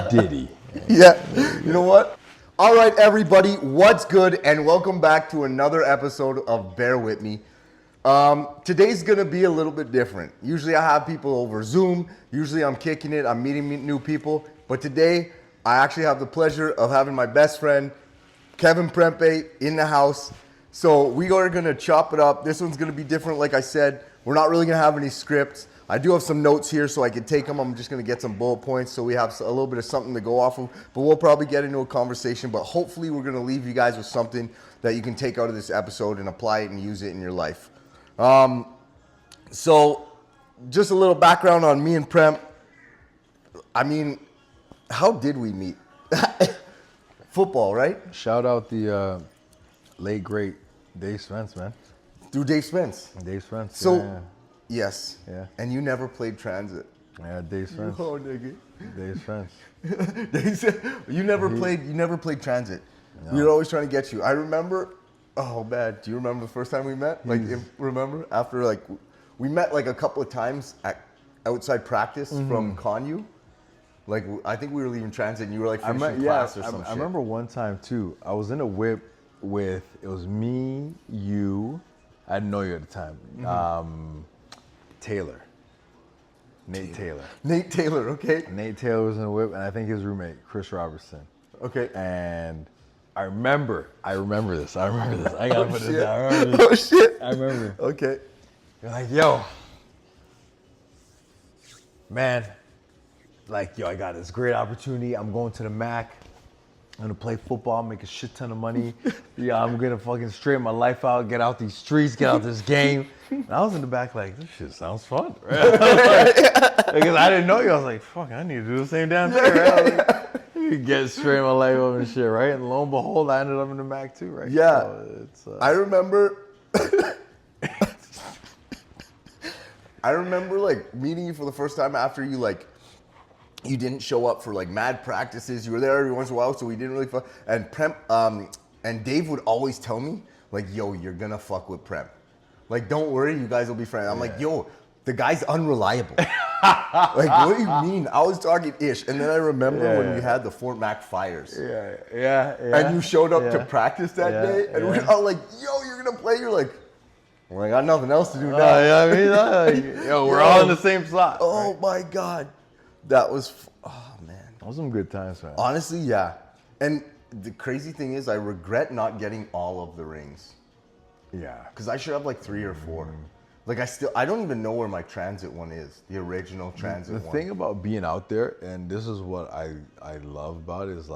Diddy. Yeah, you know what? All right, everybody, what's good? And welcome back to another episode of Bare Wit Me. Today's gonna be a little bit different. Usually I have people over Zoom. Usually I'm kicking it, I'm meeting new people. But today, I actually have the pleasure of having my best friend, Kevin Prempeh, in the house. So we are gonna chop it up. This one's gonna be different, like I said. We're not really gonna have any scripts. I do have some notes here so I can take them. I'm just gonna get some bullet points so we have a little bit of something to go off of. But we'll probably get into a conversation. But hopefully we're gonna leave you guys with something that you can take out of this episode and apply it and use it in your life. So just a little background on me and Prem. I mean, how did we meet? Football, right? Shout out the late great Dave Spence, man. Through Dave Spence. Dave Spence. So, yeah. yes. Yeah. And you never played transit. Yeah, Dave Spence. Oh, nigga. Dave Spence. You never played transit. No. We were always trying to get you. I remember. Oh man, do you remember the first time we met? Remember after we met like a couple of times at outside practice from Connu. Like I think we were leaving transit and you were like finishing class or some shit. I remember one time too. I was in a whip with it was me, you. I didn't know you at the time. Taylor. Nate Taylor, okay. Nate Taylor was in a whip, and I think his roommate, Chris Robertson. Okay. And I remember this. I gotta put this down. I remember. Okay. You're like, yo, man, I got this great opportunity. I'm going to the MAC. I'm gonna play football, make a shit ton of money. Yeah, I'm gonna fucking straighten my life out, get out these streets, get out this game. And I was in the back like, this shit sounds fun, right? Because I didn't know you. I was like, fuck, I need to do the same damn thing, right? Get straighten my life up and shit, right? And lo and behold, I ended up in the MAC too, right? Yeah. So I remember. I remember meeting you for the first time after you didn't show up for mad practices. You were there every once in a while, so we didn't really fuck. And and Dave would always tell me, yo, you're gonna fuck with Prem. Don't worry, you guys will be friends. I'm like, yo, the guy's unreliable. What do you mean? I was talking ish. And then I remember when we had the Fort Mac fires. Yeah. And you showed up to practice that day, and we're all like, yo, you're gonna play? You're like, well, I got nothing else to do now. We're all in the same slot. Oh my God. That was, oh man. That was some good times, man. Honestly, yeah. And the crazy thing is, I regret not getting all of the rings. Yeah. Because I should have 3 or 4. I don't even know where my transit one is, the original transit one. The thing about being out there, and this is what I love about it, is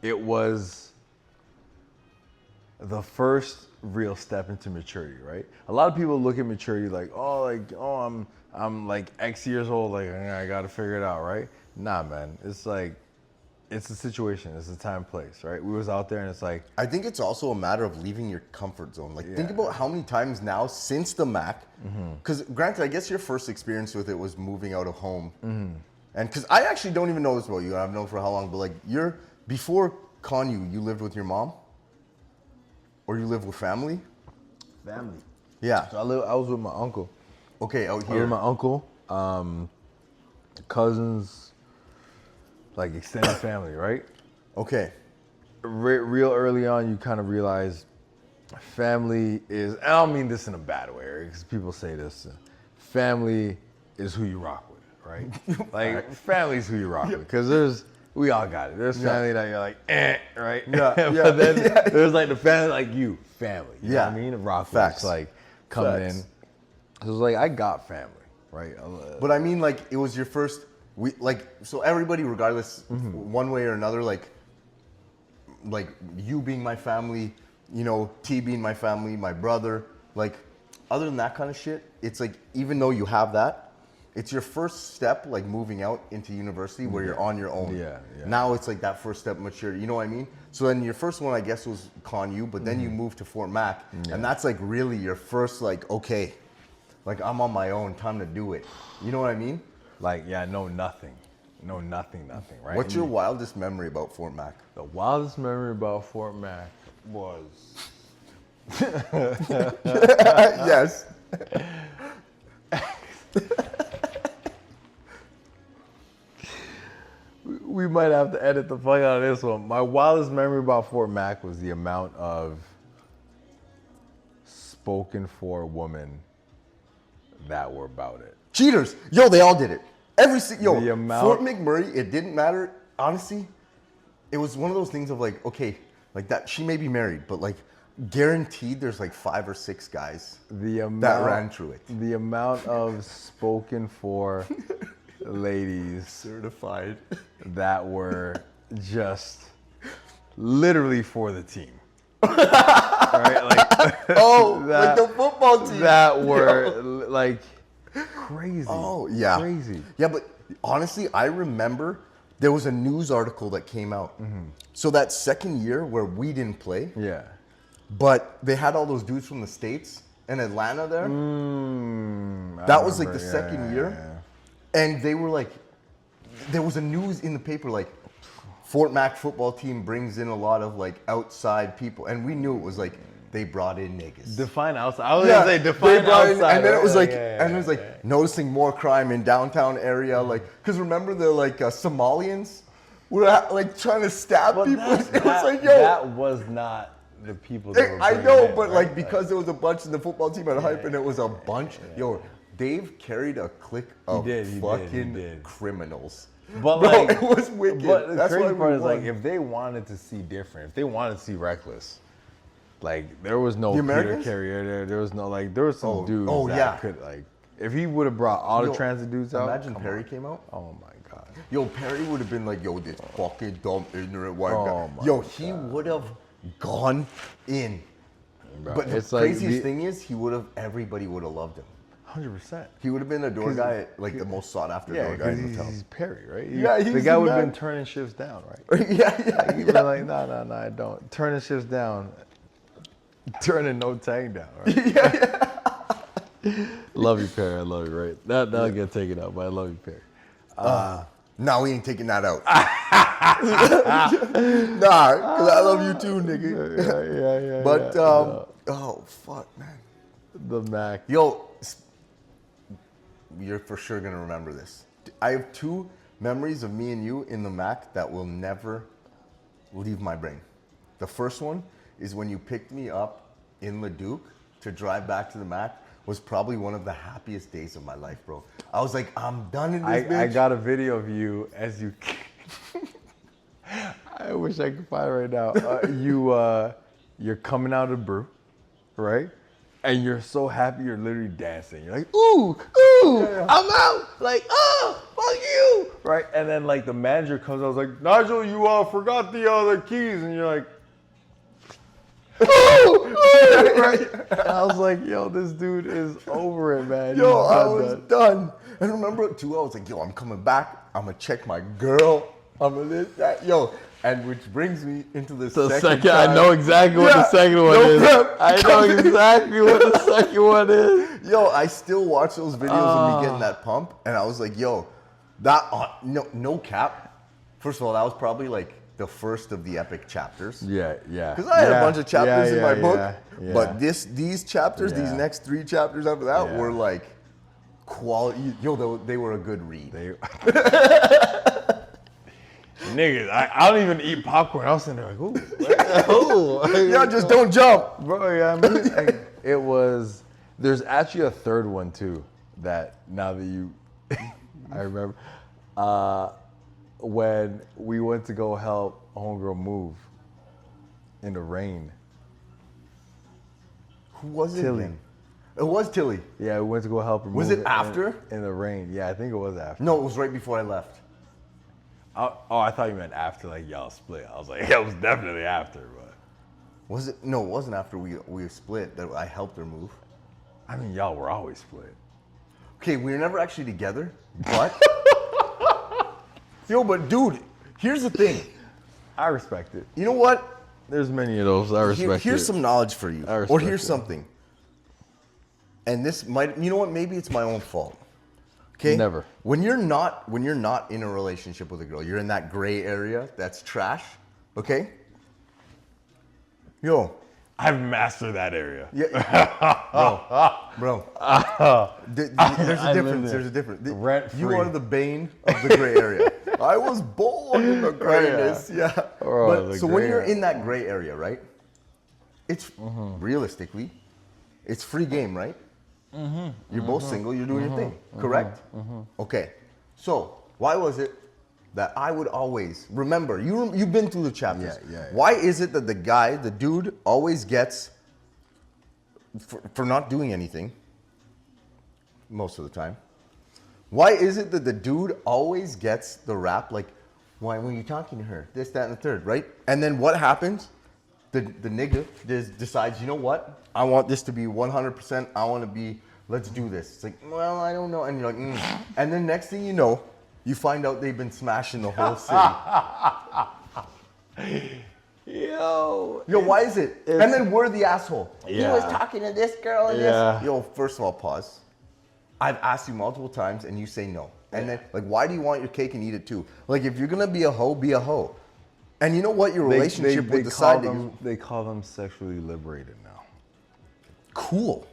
it was the first real step into maturity, right? A lot of people look at maturity I'm X years old, I gotta figure it out, right? Nah, man, it's a situation, it's a time, place, right? We was out there and it's I think it's also a matter of leaving your comfort zone. Think about how many times now since the MAC, because granted, I guess your first experience with it was moving out of home. And because I actually don't even know this about you, I've known for how long, but before Connu, you lived with your mom? Or you lived with family? Family. Yeah. So I was with my uncle. Okay, out I was here. with my uncle, cousins, extended family, right? Okay. Real early on, you kind of realize family is, and I don't mean this in a bad way, because people say this, family is who you rock with, right? Family is who you rock with, because we all got it. There's family that you're right? Yeah. But then there's the family you, family. You know what I mean? Rock Facts. with, coming in. So it's I got family, right? But I mean, it was your first, so everybody, regardless, one way or another, you being my family, T being my family, my brother, other than that kind of shit, it's even though you have that, it's your first step, moving out into university where you're on your own. Yeah. Now it's that first step of maturity, you know what I mean? So then your first one, I guess, was Connu, but then you moved to Fort Mac, and that's really your first, okay, I'm on my own, time to do it. You know what I mean? No nothing, right? What's your wildest memory about Fort Mac? The wildest memory about Fort Mac was... Yes. We might have to edit the fuck out of this one. My wildest memory about Fort Mac was the amount of spoken for women that were about it. Cheaters. Yo, they all did it. The amount- Fort McMurray, it didn't matter. Honestly, it was one of those things of like, okay, like that, she may be married, but like guaranteed there's like 5 or 6 guys that ran through it. The amount of spoken for ladies Certified. that were just literally for the team. Right? Like, like the football team. That were like crazy. Oh, yeah. Crazy. Yeah, but honestly, I remember there was a news article that came out. So that second year where we didn't play, Yeah. but they had all those dudes from the States and Atlanta there. That was like the second year. And they were like, there was a news in the paper like, Fort Mac football team brings in a lot of like outside people. And we knew it was like, they brought in niggas. Define outside. I was gonna say define outside. And then it was like, and it was like noticing more crime in downtown area. Like, cause remember the like Somalians were like trying to stab people. It was like, yo. That was not the people that were I bringing know, in, but right? like because there was a bunch in the football team at Hype and it was a bunch. Yo, Dave carried a clique of fucking criminals. But Bro, like, it was wicked. But the That's why crazy we part is won. like, if they wanted to see different, if they wanted to see reckless, like there was no The Peter Americans? Carrier there. There was no like, there was some dudes that yeah. could like, if he would have brought all the transit dudes out. Imagine come Perry on. came out. Oh my god. Yo, Perry would have been like, yo, this fucking dumb, ignorant white guy. my Yo, he would have gone in. Bro, But the it's like craziest thing is, everybody would have loved him. 100%. He would have been a door guy, like the most sought after Yeah, door guy in because the he's Perry, right? Yeah, the he's guy the would have man. been turning shifts down, right? yeah. He'd be like, no, I don't. Turning shifts down. Turning no tang down, right? Love you, Perry. I love you, right? That'll get taken out, but I love you, Perry. No, we ain't taking that out. Nah, because I love you too, nigga. Yeah. But, no. oh, fuck, man. The Mac. Yo, you're for sure going to remember this. I have 2 memories of me and you in the Mac that will never leave my brain. The first one is when you picked me up in Leduc to drive back to the Mac. Was probably one of the happiest days of my life, bro. I was like, I'm done in this bitch. I got a video of you as you. I wish I could find it right now. You're coming out of brew, right? And you're so happy, you're literally dancing. You're like, ooh, I'm out. Like, oh, fuck you, right? And then like the manager comes, I was like, Nigel, you forgot the keys, and you're like. Right? And I was like, yo, this dude is over it, man. Yo, He's I was done. And remember, too, I was like, yo, I'm coming back. I'm going to check my girl. I'm going to this, that. Yo, and which brings me into the second time. I know exactly what the second one is. I know exactly what the second one is. Yo, I still watch those videos of me getting that pump. And I was like, yo, no cap. First of all, that was probably like the first of the epic chapters. Yeah. Because I had a bunch of chapters in my book. Yeah. But these chapters, these next 3 chapters after that were like quality. Yo, they were a good read. Niggas, I don't even eat popcorn. I was sitting there like, ooh. Yeah, just don't jump. Bro, yeah, I mean, like, it was, there's actually a third one too, that now that you, I remember, when we went to go help homegirl move in the rain. Who was it? Tilly. Then? It was Tilly. Yeah, we went to go help her Was move it after? in the rain. Yeah, I think it was after. No, it was right before I left. I thought you meant after, like, y'all split. I was like, yeah, it was definitely after, but. Was it? No, it wasn't after we split that I helped her move. I mean, y'all were always split. Okay, we were never actually together, but. Yo, but dude, here's the thing. I respect it. You know what? There's many of those. I respect it. Here's some knowledge for you. I respect Or here's it. something. And this might, you know what? Maybe it's my own fault. Okay. Never. When you're not in a relationship with a girl, you're in that gray area. That's trash. Okay. Yo. I've mastered that area. Yeah. Bro. There's a difference. There's a difference. Rent You free. are the bane of the gray area. I was born in the grayness. Yeah. Oh, But so when you're in that gray area, right? It's realistically, it's free game, right? You're both single. You're doing your thing, correct? Okay. So why was it that I would always remember? You've been through the chapters. Yeah. Why is it that the dude, always gets for not doing anything most of the time? Why is it that the dude always gets the rap? Like, why were you talking to her? This, that, and the third, right? And then what happens? The nigga decides, you know what? I want this to be 100%. I want to be, let's do this. It's like, well, I don't know. And you're like, And then next thing you know, you find out they've been smashing the whole city. Yo, why is it? And then we're the asshole. Yeah. He was talking to this girl and Yeah. this. Yo, first of all, pause. I've asked you multiple times and you say no. And then, like, why do you want your cake and eat it too? Like, if you're gonna be a hoe, be a hoe. And you know what? Your relationship with the side niggas. They call them sexually liberated now. Cool.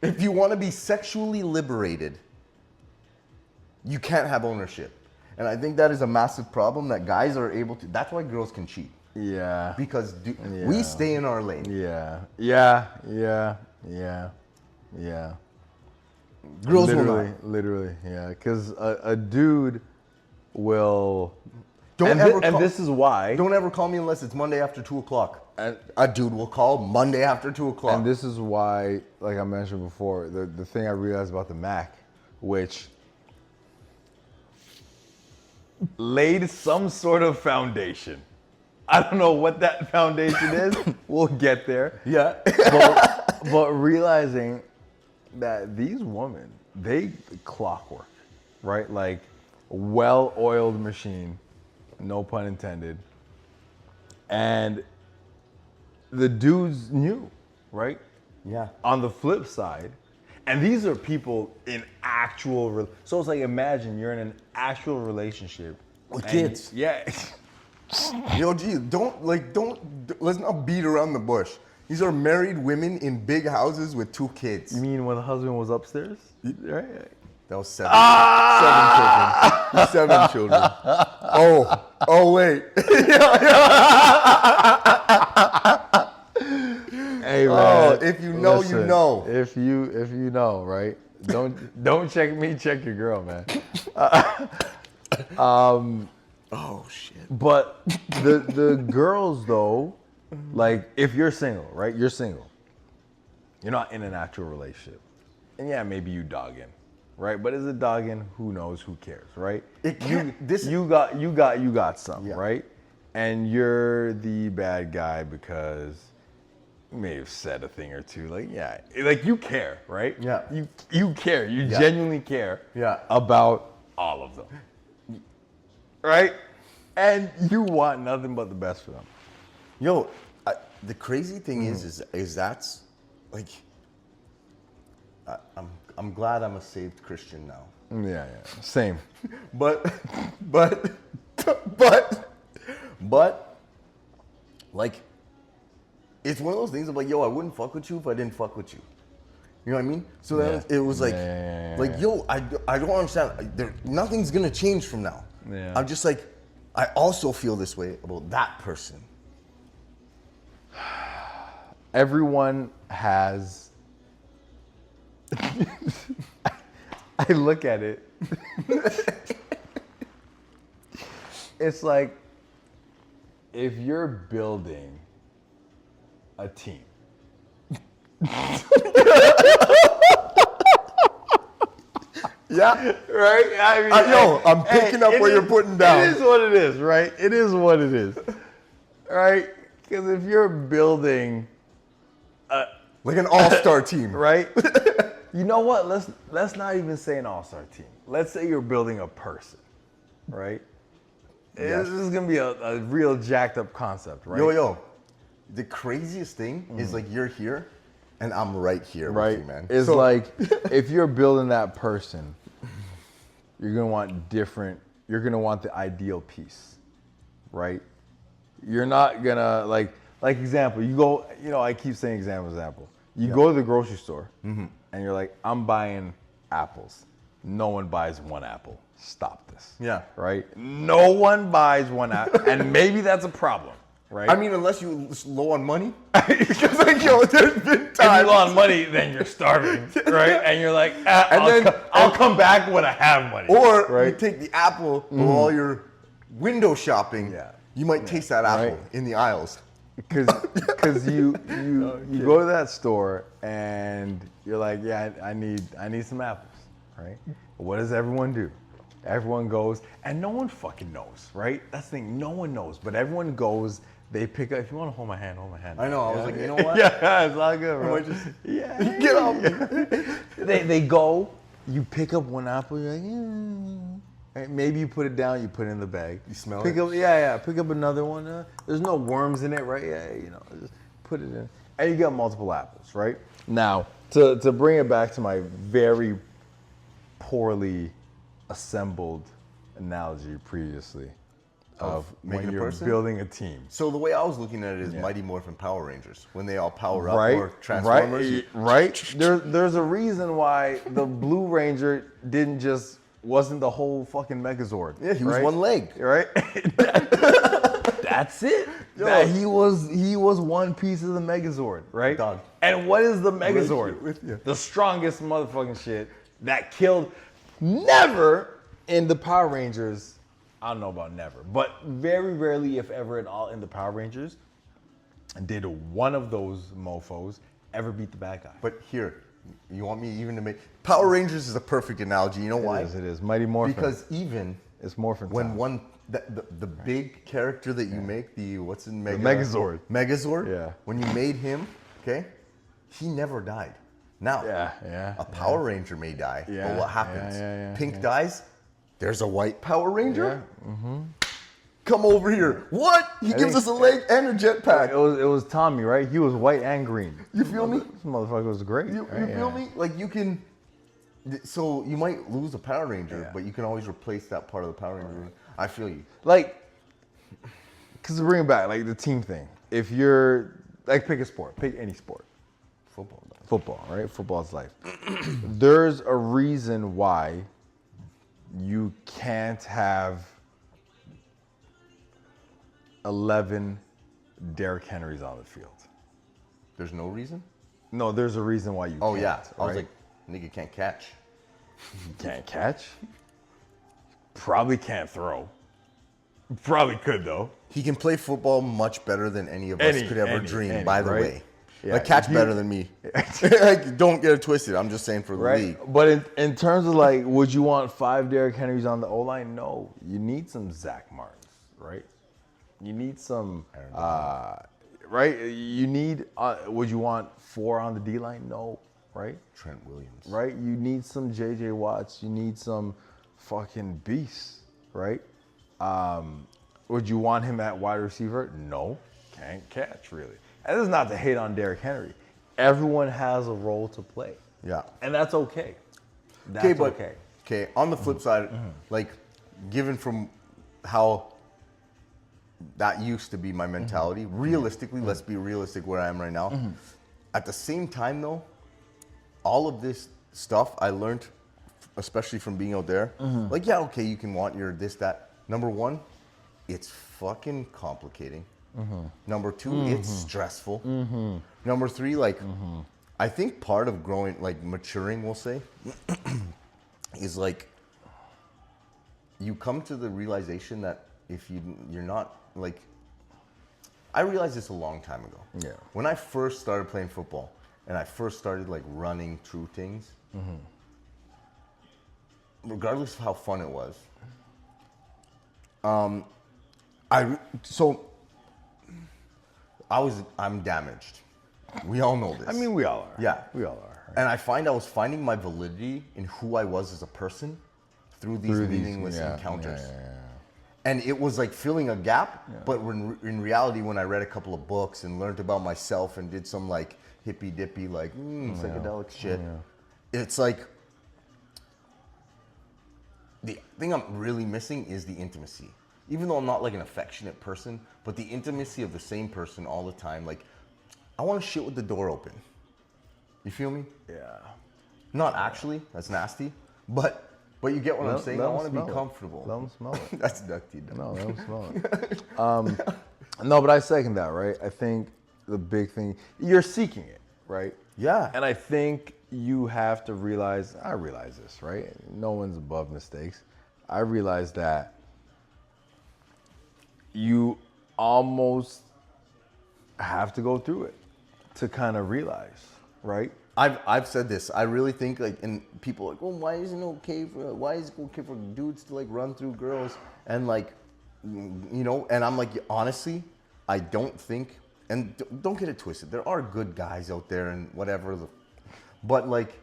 If you want to be sexually liberated, you can't have ownership. And I think that is a massive problem that guys are able to. That's why girls can cheat. Yeah. Because we stay in our lane. Yeah. Girls will not. Literally, yeah. Because a dude will. This is why. Don't ever call me unless it's Monday after 2 o'clock. And A dude will call Monday after 2 o'clock. And this is why, like I mentioned before, the thing I realized about the Mac, which laid some sort of foundation. I don't know what that foundation is. We'll get there. Yeah. But realizing that these women, they clockwork, right? Like well-oiled machine, no pun intended. And the dudes knew, right? Yeah. On the flip side, and these are people in actual, so it's like imagine you're in an actual relationship. With kids. Yeah. Yo, geez, let's not beat around the bush. These are married women in big houses with 2 kids. You mean when the husband was upstairs? Right. That was 7. 7 children. 7 children. Oh, wait. Hey man. Oh, if you know, listen, you know. If you know, right? Don't check me, check your girl, man. Oh shit. But the girls though, like if you're single, right? You're single. You're not in an actual relationship. And yeah, maybe you dogging, right? But is it dogging? Who knows? Who cares, right? You got some, Yeah. right? And you're the bad guy because you may have said a thing or two. Like, yeah, like you care, right? Yeah. You care. You genuinely care Yeah. about all of them. Right? And you want nothing but the best for them. Yo, the crazy thing is that's like, I'm glad I'm a saved Christian now. Yeah. Same. But, like, it's one of those things of like, yo, I wouldn't fuck with you if I didn't fuck with you. You know what I mean? So then it was like, yo, I don't understand. Nothing's gonna change from now. Yeah. I'm just like, I also feel this way about that person. Everyone has. I look at it. It's like if you're building a team. Yeah. Right? I mean, I'm picking up what you're putting down. It is what it is, right? It is what it is. Right? Because if you're building Like an all-star team. right? You know what? Let's not even say an all-star team. Let's say you're building a person, right? Yes. This is gonna be a real jacked up concept, right? Yo. The craziest thing is like you're here and I'm right here Right. with you, man. It's So- like if you're building that person, you're gonna want the ideal piece, right? You're not gonna like example, you go, I keep saying example. You go to the grocery store and you're like, I'm buying apples. no one buys one apple. Stop this. Yeah. Right? No one buys one apple. And maybe that's a problem, right? I mean, unless you're low on money. Because like, yo, there's been if times. you're low on money, then you're starving, right? And you're like, I'll come back when I have money. Or right? you take the apple while you're window shopping. Yeah. You might taste that apple Right. in the aisles. Because you go to that store and you're like, yeah, I need some apples, right? What does everyone do? Everyone goes, and no one fucking knows, right? That's the thing, no one knows, but everyone goes, they pick up, if you want to hold my hand, hold my hand. I know, I was like, you know what? Yeah, it's all good, bro. I might just Yeah. get off. They go, you pick up one apple, you're like, yeah. Right? Maybe you put it down, you put it in the bag. You smell pick it? Up, yeah, pick up another one. There's no worms in it, right? Yeah, just put it in. And you got multiple apples, right? Now, to bring it back to my very poorly assembled analogy previously of making when a you're person? building a team. So the way I was looking at it is Mighty Morphin Power Rangers. When they all power up or Right, Transformers. right. There's a reason why the Blue Ranger wasn't the whole fucking Megazord. Yeah, he was right? one leg. Right? That's it. Yo. He was one piece of the Megazord, right? Dog. And what is the Megazord? Right with you. The strongest motherfucking shit that killed never in the Power Rangers. I don't know about never, but very rarely, if ever at all, in the Power Rangers, did one of those mofos ever beat the bad guy. But here, you want me even to make Power Rangers is a perfect analogy. You know why? It is. Mighty Morphin. Because even it's Morphin when time. one the big character that you make, the what's in Mega? Megazord. Megazord. Yeah. When you made him, okay, he never died. Now, a Power Ranger may die, but Yeah, what happens? yeah, Pink dies. There's a white Power Ranger. Yeah. Mm-hmm. Come over here. What? He gives think- us a leg and a jetpack. It was Tommy, right? He was white and green. You feel me? This motherfucker was great. You feel me? Like you can. So you might lose a Power Ranger, but you can always replace that part of the Power Ranger. I feel you. Like, because to bring it back, like the team thing. If you're like, pick a sport, pick any sport. Football, right? Football's life. There's a reason why you can't have 11 Derrick Henrys on the field. There's no reason? No, there's a reason why you Oh, can't. yeah. I was right? like, nigga can't catch. Can't catch. Probably can't throw. Probably could though. He can play football much better than any of us could ever dream, by the right? way. Yeah, Like, catch if you- better than me. Like, don't get it twisted. I'm just saying for the league. But in terms of like, would you want 5 Derrick Henrys on the O-line? No. You need some Zach Martins, right? You need some, right? You need, would you want 4 on the D-line? No, right? Trent Williams. Right? You need some J.J. Watts. You need some fucking beasts, right? Would you want him at wide receiver? No. Can't catch, really. And this is not to hate on Derrick Henry. Everyone has a role to play. Yeah. And that's okay. That's okay. Okay, on the flip side, like, given from how that used to be my mentality, realistically, let's be realistic where I am right now. At the same time, though, all of this stuff I learned, especially from being out there, like, yeah, okay, you can want your this, that. Number one, it's fucking complicating. Number two, it's stressful. Number three, like, I think part of growing, like maturing, we'll say, is like, you come to the realization that if you're not, like, I realized this a long time ago. Yeah. When I first started playing football and I first started like running through things, regardless of how fun it was, I'm damaged. We all know this. I mean, we all are. Yeah. We all are. Right? And I was finding my validity in who I was as a person through these meaningless encounters. And it was like filling a gap, but in reality, when I read a couple of books and learned about myself and did some like hippy dippy, like psychedelic shit, it's like, the thing I'm really missing is the intimacy. Even though I'm not like an affectionate person, but the intimacy of the same person all the time. Like, I want to shit with the door open. You feel me? Yeah. Not actually, that's nasty. But But you get what I'm saying? I want to smell be it. comfortable. Let them smell it. That's dirty. No, let them smell it. No, but I second that, right? I think the big thing, you're seeking it, right? Yeah. And I think you have to realize, I realize this, right? No one's above mistakes. I realize that you almost have to go through it to kind of realize, right? I've said this. I really think like, and people are like, well, why is it okay for dudes to like run through girls and like, you know? And I'm like, honestly, I don't think, and don't get it twisted. There are good guys out there and whatever, but like,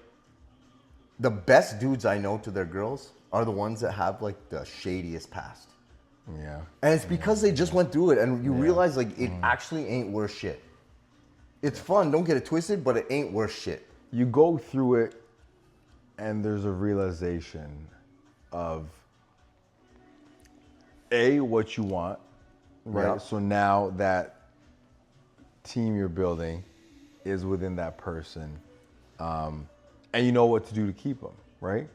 the best dudes I know to their girls are the ones that have like the shadiest past. Yeah. And it's because they just went through it, and you realize like it actually ain't worth shit. It's fun, don't get it twisted, but it ain't worth shit. You go through it and there's a realization of what you want, right? Yeah. So now that team you're building is within that person, and you know what to do to keep them, right?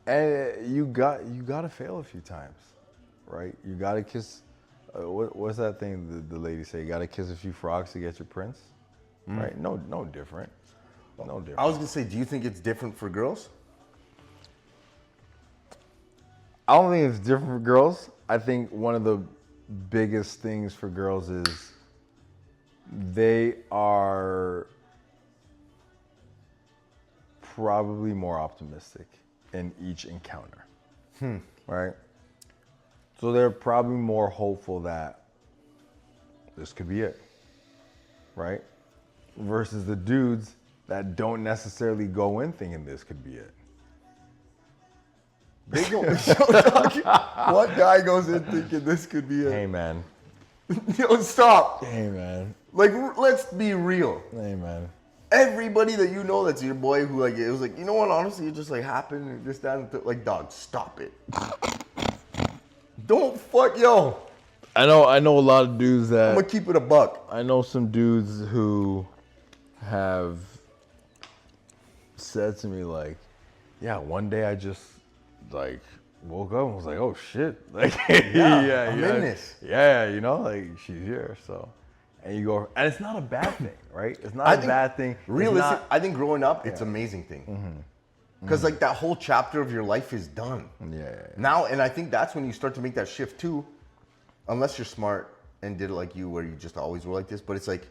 And you got to fail a few times, right? You got to kiss. What's that thing the lady say? You got to kiss a few frogs to get your prince, right? No different. No different. I was gonna say, do you think it's different for girls? I don't think it's different for girls. I think one of the biggest things for girls is they are probably more optimistic in each encounter, right? So they're probably more hopeful that this could be it, right? Versus the dudes that don't necessarily go in thinking this could be it. They go. What guy goes in thinking this could be Hey it? man. Yo, stop. Hey man. Like, let's be real. Hey man. Everybody that you know that's your boy who like, it was like, you know what, honestly, it just like happened and this, that, and like, dog, stop it. Don't fuck, yo. I know a lot of dudes that I'm gonna keep it a buck. I know some dudes who have said to me like, yeah, one day I just like woke up and was like, oh shit. Like Yeah, I'm in this. Yeah, you know, like she's here. So and you go and it's not a bad thing, right? It's not a bad thing. Realistic, I think growing up, it's an amazing thing. Because like that whole chapter of your life is done. Yeah. Now, and I think that's when you start to make that shift too, unless you're smart and did it like you, where you just always were like this. But it's like,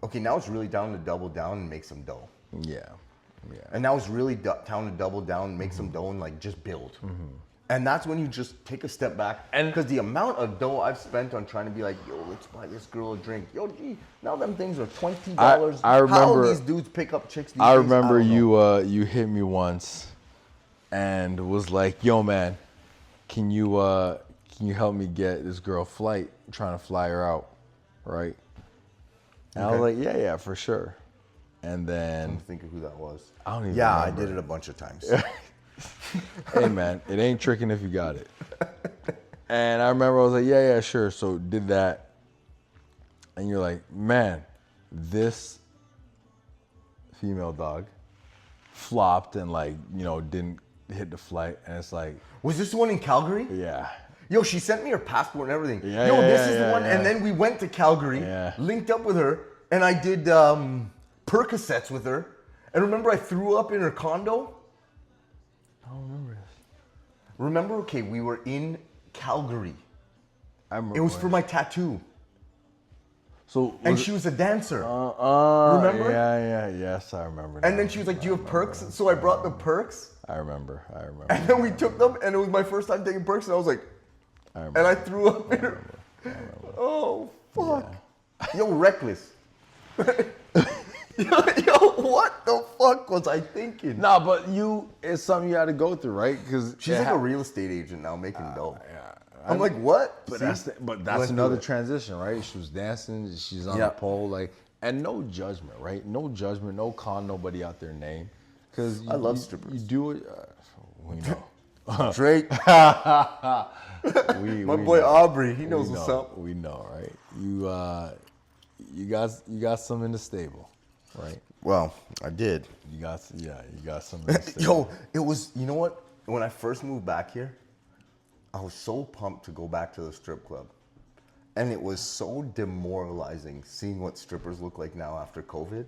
okay, now it's really down to double down and make some dough. Yeah. And now it's really down to double down, make some dough, and like just build. And that's when you just take a step back. And because the amount of dough I've spent on trying to be like, yo, let's buy this girl a drink. Yo, gee, now them things are $20. I remember how these dudes pick up chicks these days, I remember don't know. you hit me once and was like, yo man, can you help me get this girl flight? I'm trying to fly her out, right? And I was like, yeah, for sure. And then Think of who that was. I don't even Yeah, remember. I did it a bunch of times. Hey man, it ain't tricking if you got it. And I remember I was like, yeah, sure. So did that. And you're like, man, this female dog flopped and like, you know, didn't hit the flight. And it's like, Was this the one in Calgary? yeah. Yo, she sent me her passport and everything. Yeah, Yo, yeah, this is yeah, the one. yeah. And then we went to Calgary, Yeah. linked up with her, and I did Percocets with her. And remember, I threw up in her condo? I don't remember this. Remember, okay, we were in Calgary. I remember. It was for my tattoo. So And was she was a dancer. remember? Remember? Yes, I remember. And now. then she was like, do you have perks? So I brought the perks. I remember. And then we took them, and it was my first time taking perks, and I was like, I remember. and I threw up in her. Oh, fuck. Yo, reckless. Yo, what the fuck was I thinking? No, but it's something you had to go through, right? Because She's like a real estate agent now making dough. Yeah. I'm like, what? But See? that's Let's do another it. transition, right? She was dancing, she's on Yeah. the pole, like, and no judgment, right? No judgment, no calling nobody out their name, because I love strippers. You do it. We know. Drake, We my we boy know. Aubrey, he We knows know. what's up. We know, right? You got some in the stable, right? Well, I did. You got some in the stable. Yo, it was, you know what? when I first moved back here, I was so pumped to go back to the strip club. And it was so demoralizing seeing what strippers look like now after COVID.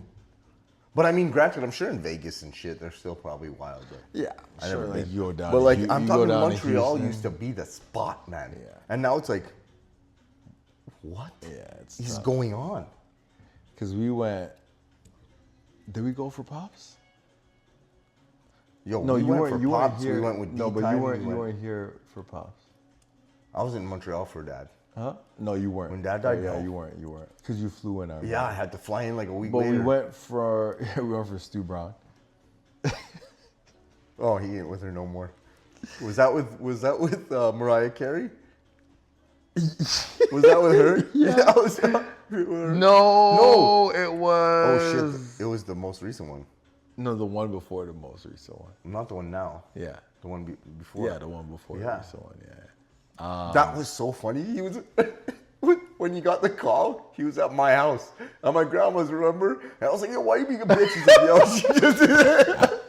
But I mean, granted, I'm sure in Vegas and shit, they're still probably wild. Yeah, I sure. never Like been. you go down. But like, you I'm go talking down to Montreal Houston. used to be the spot, man. Yeah. And now it's like, what Yeah, is going on? Because we went. Did we go for Pops? Yo, No, we you went weren't. for You weren't Pops, here. we went with No, but D-Time, you weren't. we You went- weren't here for Pops. I was in Montreal for Dad. Huh? No, you weren't. When Dad died, Oh, yeah, no. you weren't. You weren't. Because you flew in. Yeah, I had to fly in like a week But later. we went for Stu Brown. Oh, he ain't with her no more. Was that with Mariah Carey? Was that with her? Yeah. Was that with her? No, it was. Oh shit! It was the most recent one, No, the one before the most recent one. not the one now. Yeah. The one before. Yeah, the one before the Yeah. recent one. Yeah. That was so funny. He was when you got the call. He was at my house, at my grandma's. Remember? And I was like, "Yo, why are you being a bitch?" He's like, "Yo, she just did it."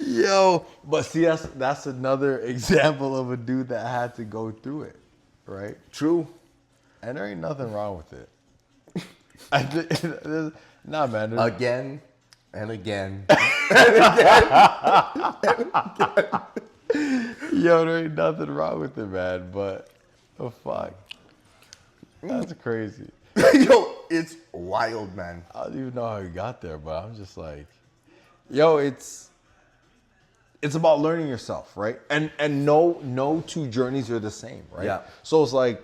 Yo, but see, that's another example of a dude that had to go through it, right? True. And there ain't nothing wrong with it. Nah, man. Again and again. Yo, there ain't nothing wrong with it, man. But, oh fuck, that's crazy. Yo, it's wild, man. I don't even know how he got there, but I'm just like, yo, it's about learning yourself, right? And no two journeys are the same, right? Yeah. So it's like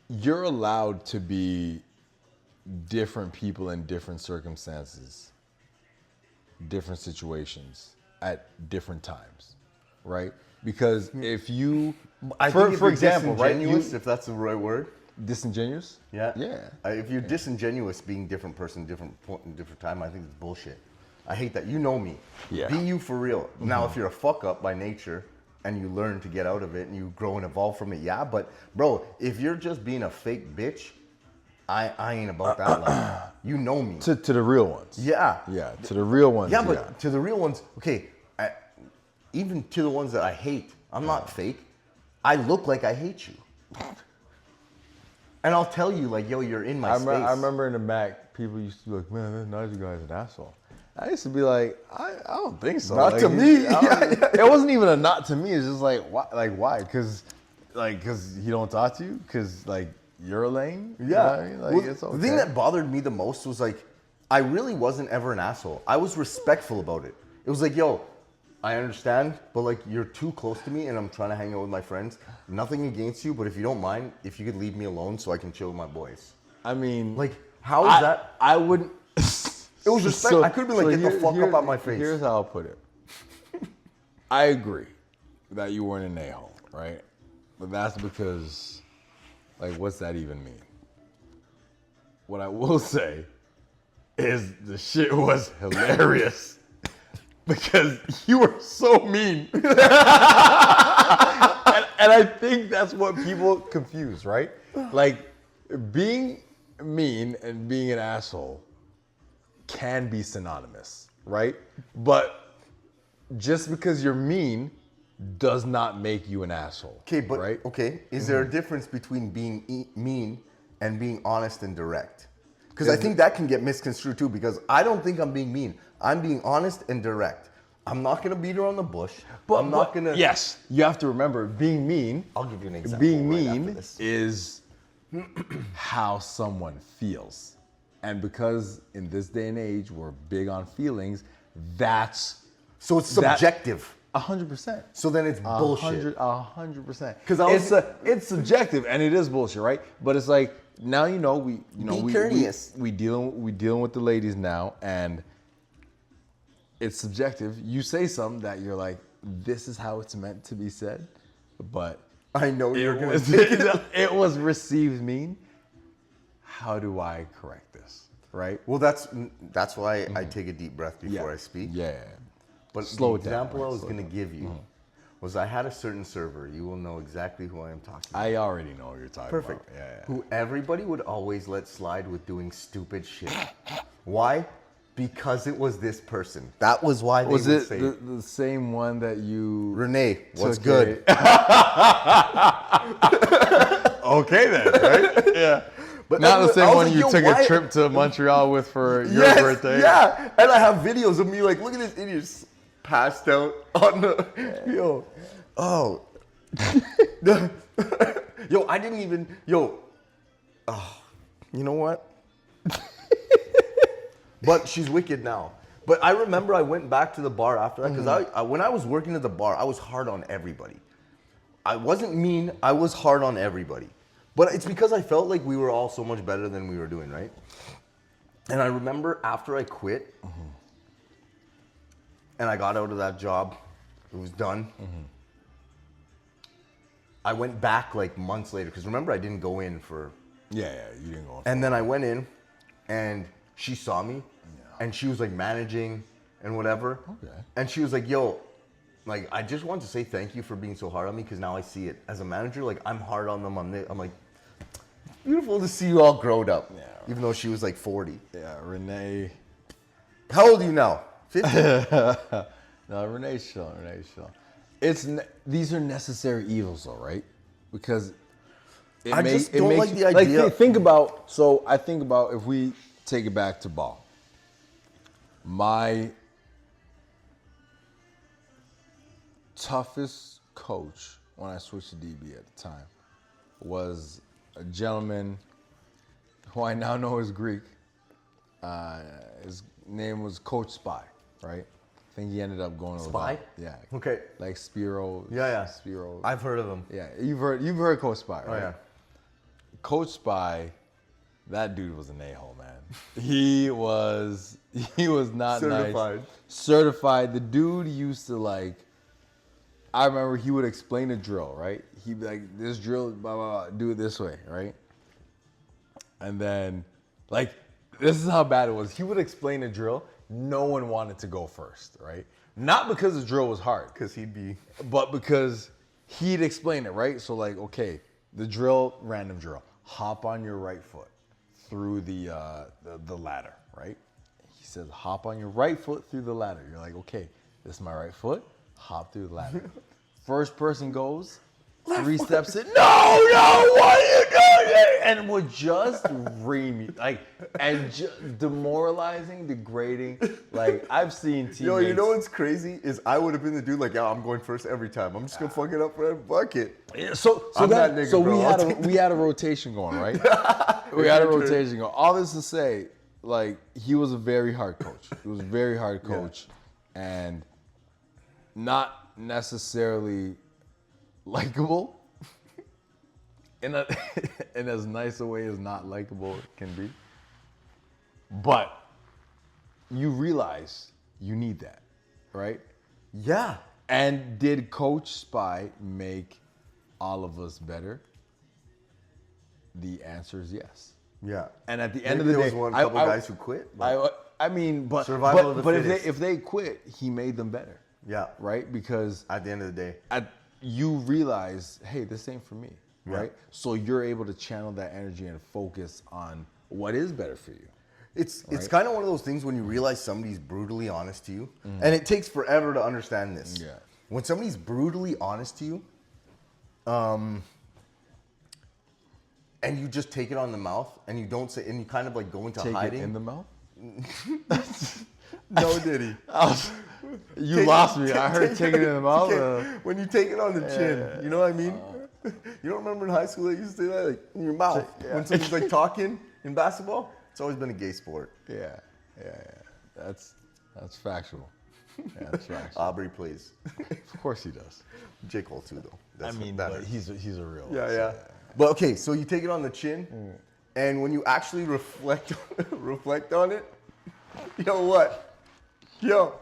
you're allowed to be different people in different circumstances, different situations at different times, right? Because if you, for example, right, disingenuous, if that's the right word. disingenuous, Yeah. yeah. If you're disingenuous, being different person, different point, and different time, I think it's bullshit. I hate that. You know me. Yeah. Be you for real. Now, if you're a fuck up by nature and you learn to get out of it and you grow and evolve from it, yeah. But bro, if you're just being a fake bitch, I ain't about that life. You know me. To the real ones. Yeah. Yeah, to the real ones. Yeah, but to the real ones, okay, even to the ones that I hate, I'm not fake. I look like I hate you. And I'll tell you, like, yo, you're in my space. I remember in the Mac, people used to be like, man, that nice guy's an asshole. I used to be like, I don't think so. Not Like, to me. It wasn't even a not to me. It's just like, why? Why? Because he don't talk to you? Because, like, you're a lame? Yeah. You know what I mean? Like, Well, it's okay. The thing that bothered me the most was like, I really wasn't ever an asshole. I was respectful about it. It was like, yo, I understand, but like you're too close to me and I'm trying to hang out with my friends. Nothing against you, but if you don't mind, if you could leave me alone so I can chill with my boys. I mean, Like, how is that? I wouldn't. It was respect. I could have been like, get the fuck up out my face. Here's how I'll put it. I agree that you weren't an a-hole, right? But that's because, like, what's that even mean? What I will say is the shit was hilarious because you were so mean. and I think that's what people confuse, right? Like, being mean and being an asshole can be synonymous, right? But just because you're mean does not make you an asshole. Okay, but right? okay, is there a difference between being mean and being honest and direct? Because I think that can get misconstrued too. Because I don't think I'm being mean. I'm being honest and direct. I'm not gonna beat around the bush. I'm not gonna. Yes, you have to remember, being mean. I'll give you an example. Being right after mean this. is how someone feels. And because in this day and age we're big on feelings, that's So it's subjective. 100%. So then it's bullshit. 100%. 'Cause I was- it's subjective and it is bullshit, right? But it's like now Be courteous. we dealing with the ladies now, and it's subjective. You say something that you're like, this is how it's meant to be said, but I know you're gonna. it was received mean. How do I correct this? Right? Well, that's why I take a deep breath before I speak. Yeah. But Slow the it down, example I right? was Slow going it to give you was I had a certain server. You will know exactly who I am talking about. I already know what you're talking Perfect. about. Yeah. Who everybody would always let slide with doing stupid shit. Why? Because it was this person. That was why they Was would it say the same one that you... Renee, what's took good? Okay then, right? Yeah. But Not the same I was one like, you yo, took why- a trip to Montreal with for your Yes, birthday. yeah. And I have videos of me like, look at this idiot passed out on the, yo. Oh. Yo, I didn't even, yo. Oh, you know what? But she's wicked now. But I remember I went back to the bar after that because I when I was working at the bar, I was hard on everybody. I wasn't mean, I was hard on everybody. But it's because I felt like we were all so much better than we were doing, right? And I remember after I quit and I got out of that job, it was done. I went back like months later because remember I didn't go in for... Yeah, you didn't go. And then I went in and she saw me and she was like managing and whatever. Okay. And she was like, yo, like, I just want to say thank you for being so hard on me because now I see it. As a manager, like, I'm hard on them. I'm like, beautiful to see you all grown up. Yeah. Even though she was like 40. Yeah, Renee. How old are you now? 50? No, Renee's chilling. These are necessary evils, though, right? Because I just don't like the idea. Like, think about. So I think about if we take it back to ball. My toughest coach when I switched to DB at the time was a gentleman who I now know is Greek. His name was Coach Spy, right? I think he ended up going Spy? over. Yeah. Okay. Like Spiro. Yeah. Spiro. I've heard of him. Yeah, you've heard Coach Spy, right? Oh, yeah. Coach Spy, that dude was an a-hole, man. He was not Certified. nice. Certified. The dude used to like, I remember he would explain a drill, right? He'd be like, this drill, blah, blah, blah, do it this way, right? And then, like, this is how bad it was. He would explain a drill. No one wanted to go first, right? Not because the drill was hard. Because he'd be... But because he'd explain it, right? So like, okay, the drill, random drill. Hop on your right foot through the ladder, right? He says, hop on your right foot through the ladder. You're like, okay, this is my right foot. Hop through the ladder. First person goes, 3 steps in. No, what are you doing? And would just ream you, like, and demoralizing, degrading. Like, I've seen teammates. Yo, you know what's crazy is I would have been the dude like, I'm going first every time. I'm just gonna fuck it up for a bucket. Yeah, so I'm that nigga, so bro. we had a rotation going, right? We had a rotation going. All this to say, like, he was a very hard coach. He was a very hard coach, and not necessarily likable. In as nice a way as not likable can be. But you realize you need that, right? Yeah. And did Coach Spy make all of us better? The answer is yes. Yeah. And at the end Maybe of the there day, was one couple guys who quit. I mean, but Survival of the but fittest. if they quit, he made them better. Yeah. Right? Because At the end of the day. you realize, hey, this ain't for me. Yeah. Right? So you're able to channel that energy and focus on what is better for you. It's Right. kind of one of those things when you realize somebody's brutally honest to you, and it takes forever to understand this. Yeah. When somebody's brutally honest to you, and you just take it on the mouth, and you don't say, and you kind of like go into Take hiding. it in the mouth? No, did he? You lost me. I heard take it in the mouth. When you take it on the chin, you know what I mean? You don't remember in high school they used to say that, like in your mouth when somebody's like talking in basketball? It's always been a gay sport. Yeah. That's factual. Yeah, that's factual. Aubrey plays. Of course he does. J. Cole too, though. I mean, but he's a real one. Yeah. But okay, so you take it on the chin, and when you actually reflect on it, yo, what? Yo,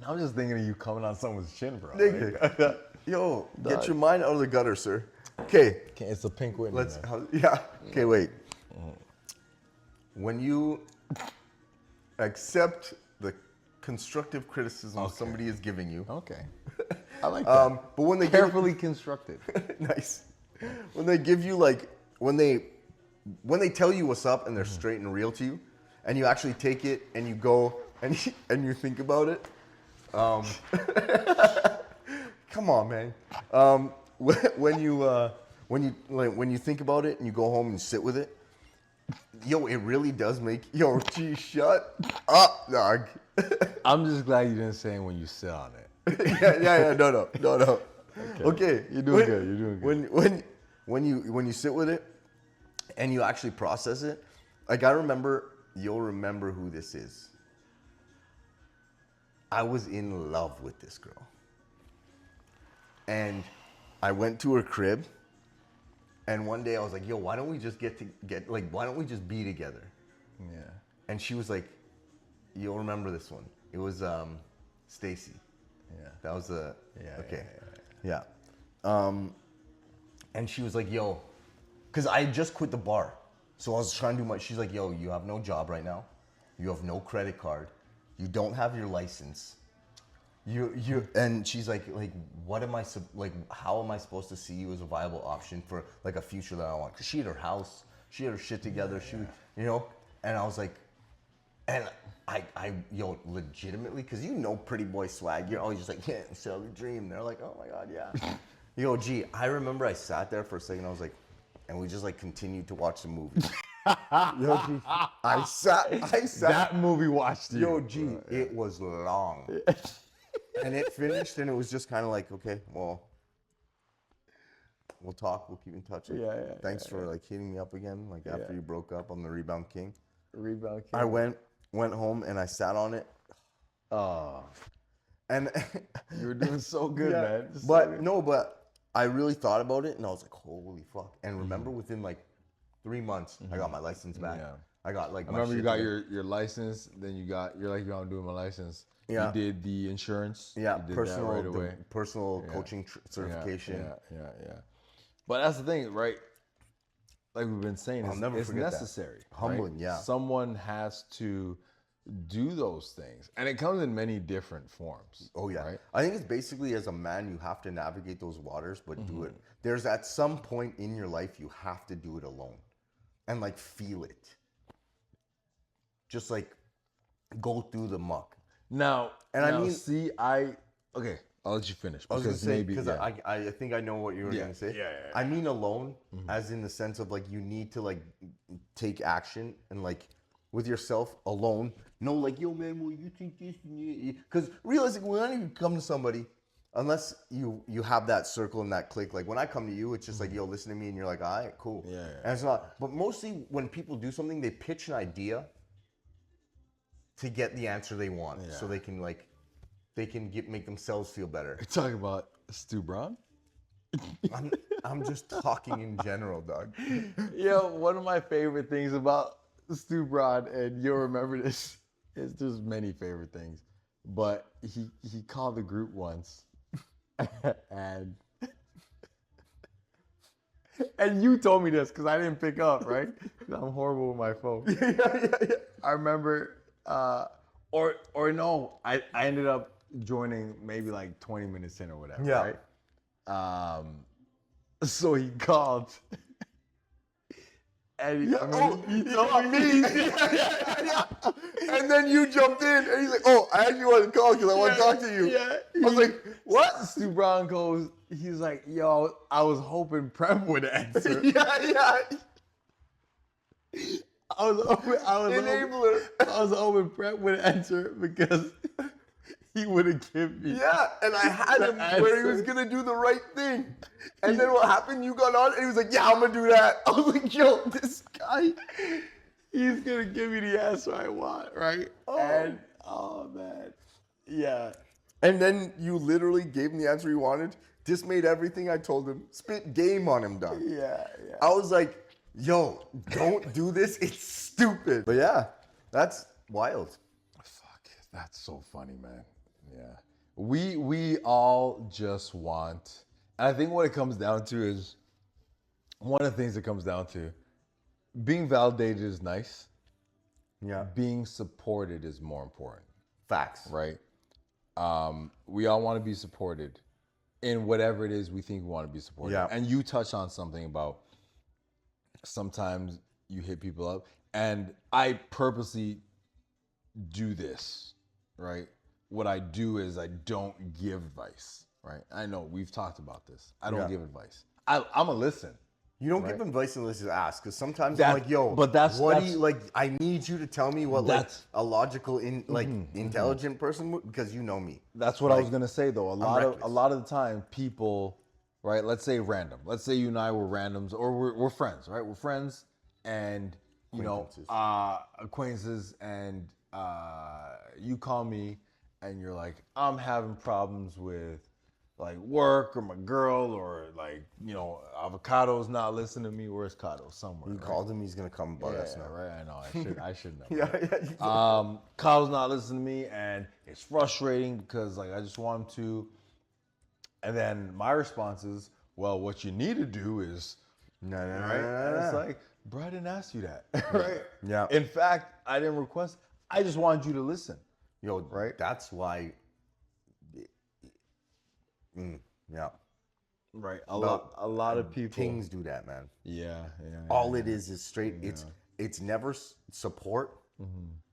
I'm just thinking of you coming on someone's chin, bro. nigga. Yo, get your mind out of the gutter, sir. Okay, It's a pink Whitney. let's. man. Yeah. Okay, wait. When you accept the constructive criticism somebody is giving you, Okay. I like that. but when they Carefully constructed. nice. When they give you like when they tell you what's up and they're straight and real to you, and you actually take it and you go and you think about it. Come on, man. When you think about it and you go home and sit with it, yo, it really does make gee, shut up, dog. I'm just glad you didn't say when you sit on it. yeah. No. Okay. You're doing good. You're doing good. When you sit with it and you actually process it, like I remember, you'll remember who this is. I was in love with this girl. And I went to her crib, and one day I was like, yo, why don't we just why don't we just be together? Yeah. And she was like, you'll remember this one. It was Stacy. Yeah. That was the okay. Yeah. And she was like, yo, because I had just quit the bar. So I was trying to do she's like, yo, you have no job right now. You have no credit card. You don't have your license. And she's like, what am I, how am I supposed to see you as a viable option for like a future that I want? Because she had her house, she had her shit together, and I was like, and I legitimately, because pretty boy swag, you're always just like, yeah, sell the dream. They're like, oh my God, yeah. Gee, I remember I sat there for a second, I was like, and we just like continued to watch the movie. Gee, I sat. That movie watched you. Gee, it was long. And it finished, and it was just kind of like, okay, well, we'll talk, we'll keep in touch. Thanks for like hitting me up again, like after you broke up on the Rebound King. I went home and I sat on it. Oh, and you were doing so good, man. But I really thought about it, and I was like, holy fuck! And remember, within like 3 months, I got my license back. Yeah. I got like. I remember you got your license. Then you're like, I'm doing my license. Yeah. You did the insurance. Yeah, you did personal that right away. Personal coaching certification. Yeah. But that's the thing, right? Like we've been saying, it's necessary. That. Humbling, right? yeah. Someone has to do those things, and it comes in many different forms. Oh yeah, right? I think it's basically as a man you have to navigate those waters, but do it. There's at some point in your life you have to do it alone, and like feel it. Just like go through the muck. Now, I mean, okay. I'll let you finish. I was gonna say because I think I know what you were gonna say. Yeah. I mean alone, as in the sense of like you need to like take action and like with yourself alone. No, like yo man, well you think this? Because realistically, when you come to somebody, unless you have that circle and that click. Like when I come to you, it's just like yo, listen to me, and you're like, all right, cool. Yeah. And it's not. But mostly when people do something, they pitch an idea to get the answer they want, so they can make themselves feel better. You're talking about Stu Braun? I'm just talking in general, dog. Yo, one of my favorite things about Stu Braun, and you'll remember this, is there's many favorite things, but he called the group once, and you told me this because I didn't pick up, right? I'm horrible with my phone. Yeah. I remember. Or no, I ended up joining maybe like 20 minutes in or whatever, right? So he called, and he told me, and then you jumped in, and he's like, "Oh, I actually wanted to call because I want to talk to you." Yeah, I was like, "What?" Stu Braun goes, he's like, "Yo, I was hoping Prempeh would answer." Yeah. I was hoping Prempeh would answer because he would have given me. Yeah, and I had him where he was gonna do the right thing. And then what happened? You got on, and he was like, "Yeah, I'm gonna do that." I was like, "Yo, this guy, he's gonna give me the answer I want, right?" And oh man, yeah. And then you literally gave him the answer he wanted. Dismayed everything I told him. Spit game on him, dog. Yeah. I was like, yo, don't do this. It's stupid. But yeah, that's wild. Fuck, that's so funny, man. Yeah. We all just want, and I think what it comes down to is, one of the things it comes down to, being validated is nice. Yeah. Being supported is more important. Facts. Right? We all want to be supported in whatever it is we think we want to be supported. Yeah. And you touch on something about sometimes you hit people up, And I purposely do this, right? What I do is I don't give advice, right? I know we've talked about this. I don't give advice. I'm a listen. You don't Right. give advice unless you ask, because sometimes That- I'm like, yo, but that's- what do that's- you like? I need you to tell me what like That's- a logical, intelligent person would, because you know me. That's what I was gonna say though. A lot reckless. of the time, people, right? Let's say random. Let's say you and I were randoms, or we're friends, right? We're friends, and you know, acquaintances, and you call me, and you're like, I'm having problems with like work or my girl, or like, you know, avocado's not listening to me. Where's Cado? Somewhere. You right? called him, he's gonna come butt us Yeah, now. right. I know. I should know. Yeah. Kyle's not listening to me, and it's frustrating because like I just want him to. And then my response is, "Well, what you need to do is No. right." And it's like, bro, I didn't ask you that, right? Yeah. In fact, I didn't request. I just wanted you to listen. Yo, Right? That's why. Yeah. Right. A lot of people. Kings do that, man. Yeah. All it is straight. It's never support.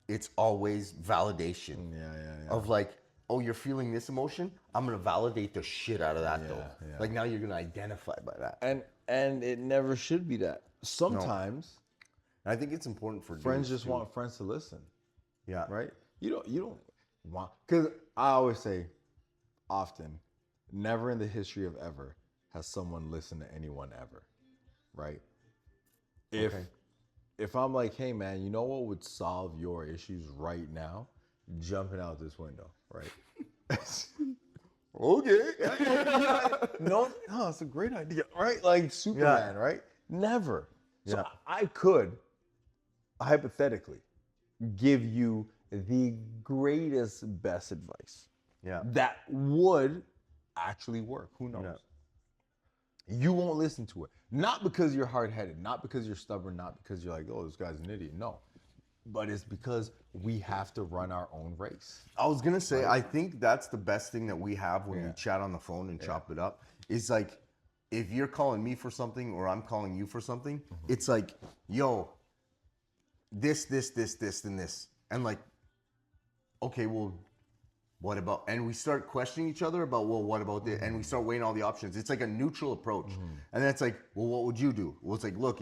It's always validation. Yeah. Of like, oh, you're feeling this emotion. I'm gonna validate the shit out of that though. Yeah. Like now you're gonna identify by that. And it never should be that. Sometimes And I think it's important for friends dudes just too. want friends to listen. Yeah. Right? You don't want, because I always say often, never in the history of ever has someone listened to anyone ever. Right? If I'm like, hey man, you know what would solve your issues right now? Jumping out this window, right? Okay. No, it's a great idea, right? Like Superman, right? Never. So Yeah. I could hypothetically give you the greatest, best advice Yeah. that would actually work. Who knows? Yeah. You won't listen to it. Not because you're hard-headed, not because you're stubborn, not because you're like, oh, this guy's an idiot. No. But it's because we have to run our own race. I was gonna say, I think that's the best thing that we have when we Yeah. chat on the phone and chop it up. Is like, if you're calling me for something or I'm calling you for something, it's like, yo, this, and this, and like, okay, well, what about? And we start questioning each other about, well, what about this? And we start weighing all the options. It's like a neutral approach, and then it's like, well, what would you do? Well, it's like, look,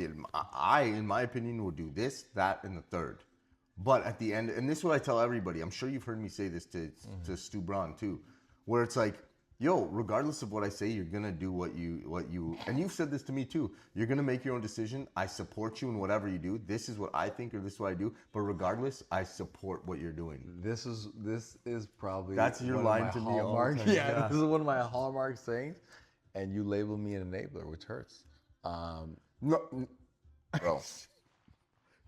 I, in my opinion, would do this, that, and the third. But at the end, and this is what I tell everybody, I'm sure you've heard me say this to Stu Braun too, where it's like, yo, regardless of what I say, you're gonna do what you, and you've said this to me too, you're gonna make your own decision. I support you in whatever you do. This is what I think, or this is what I do. But regardless, I support what you're doing. This is probably That's your one of line my to me all the hallmark. time. Yeah, Yeah. this is one of my hallmark sayings, and you label me an enabler, which hurts. No, bro.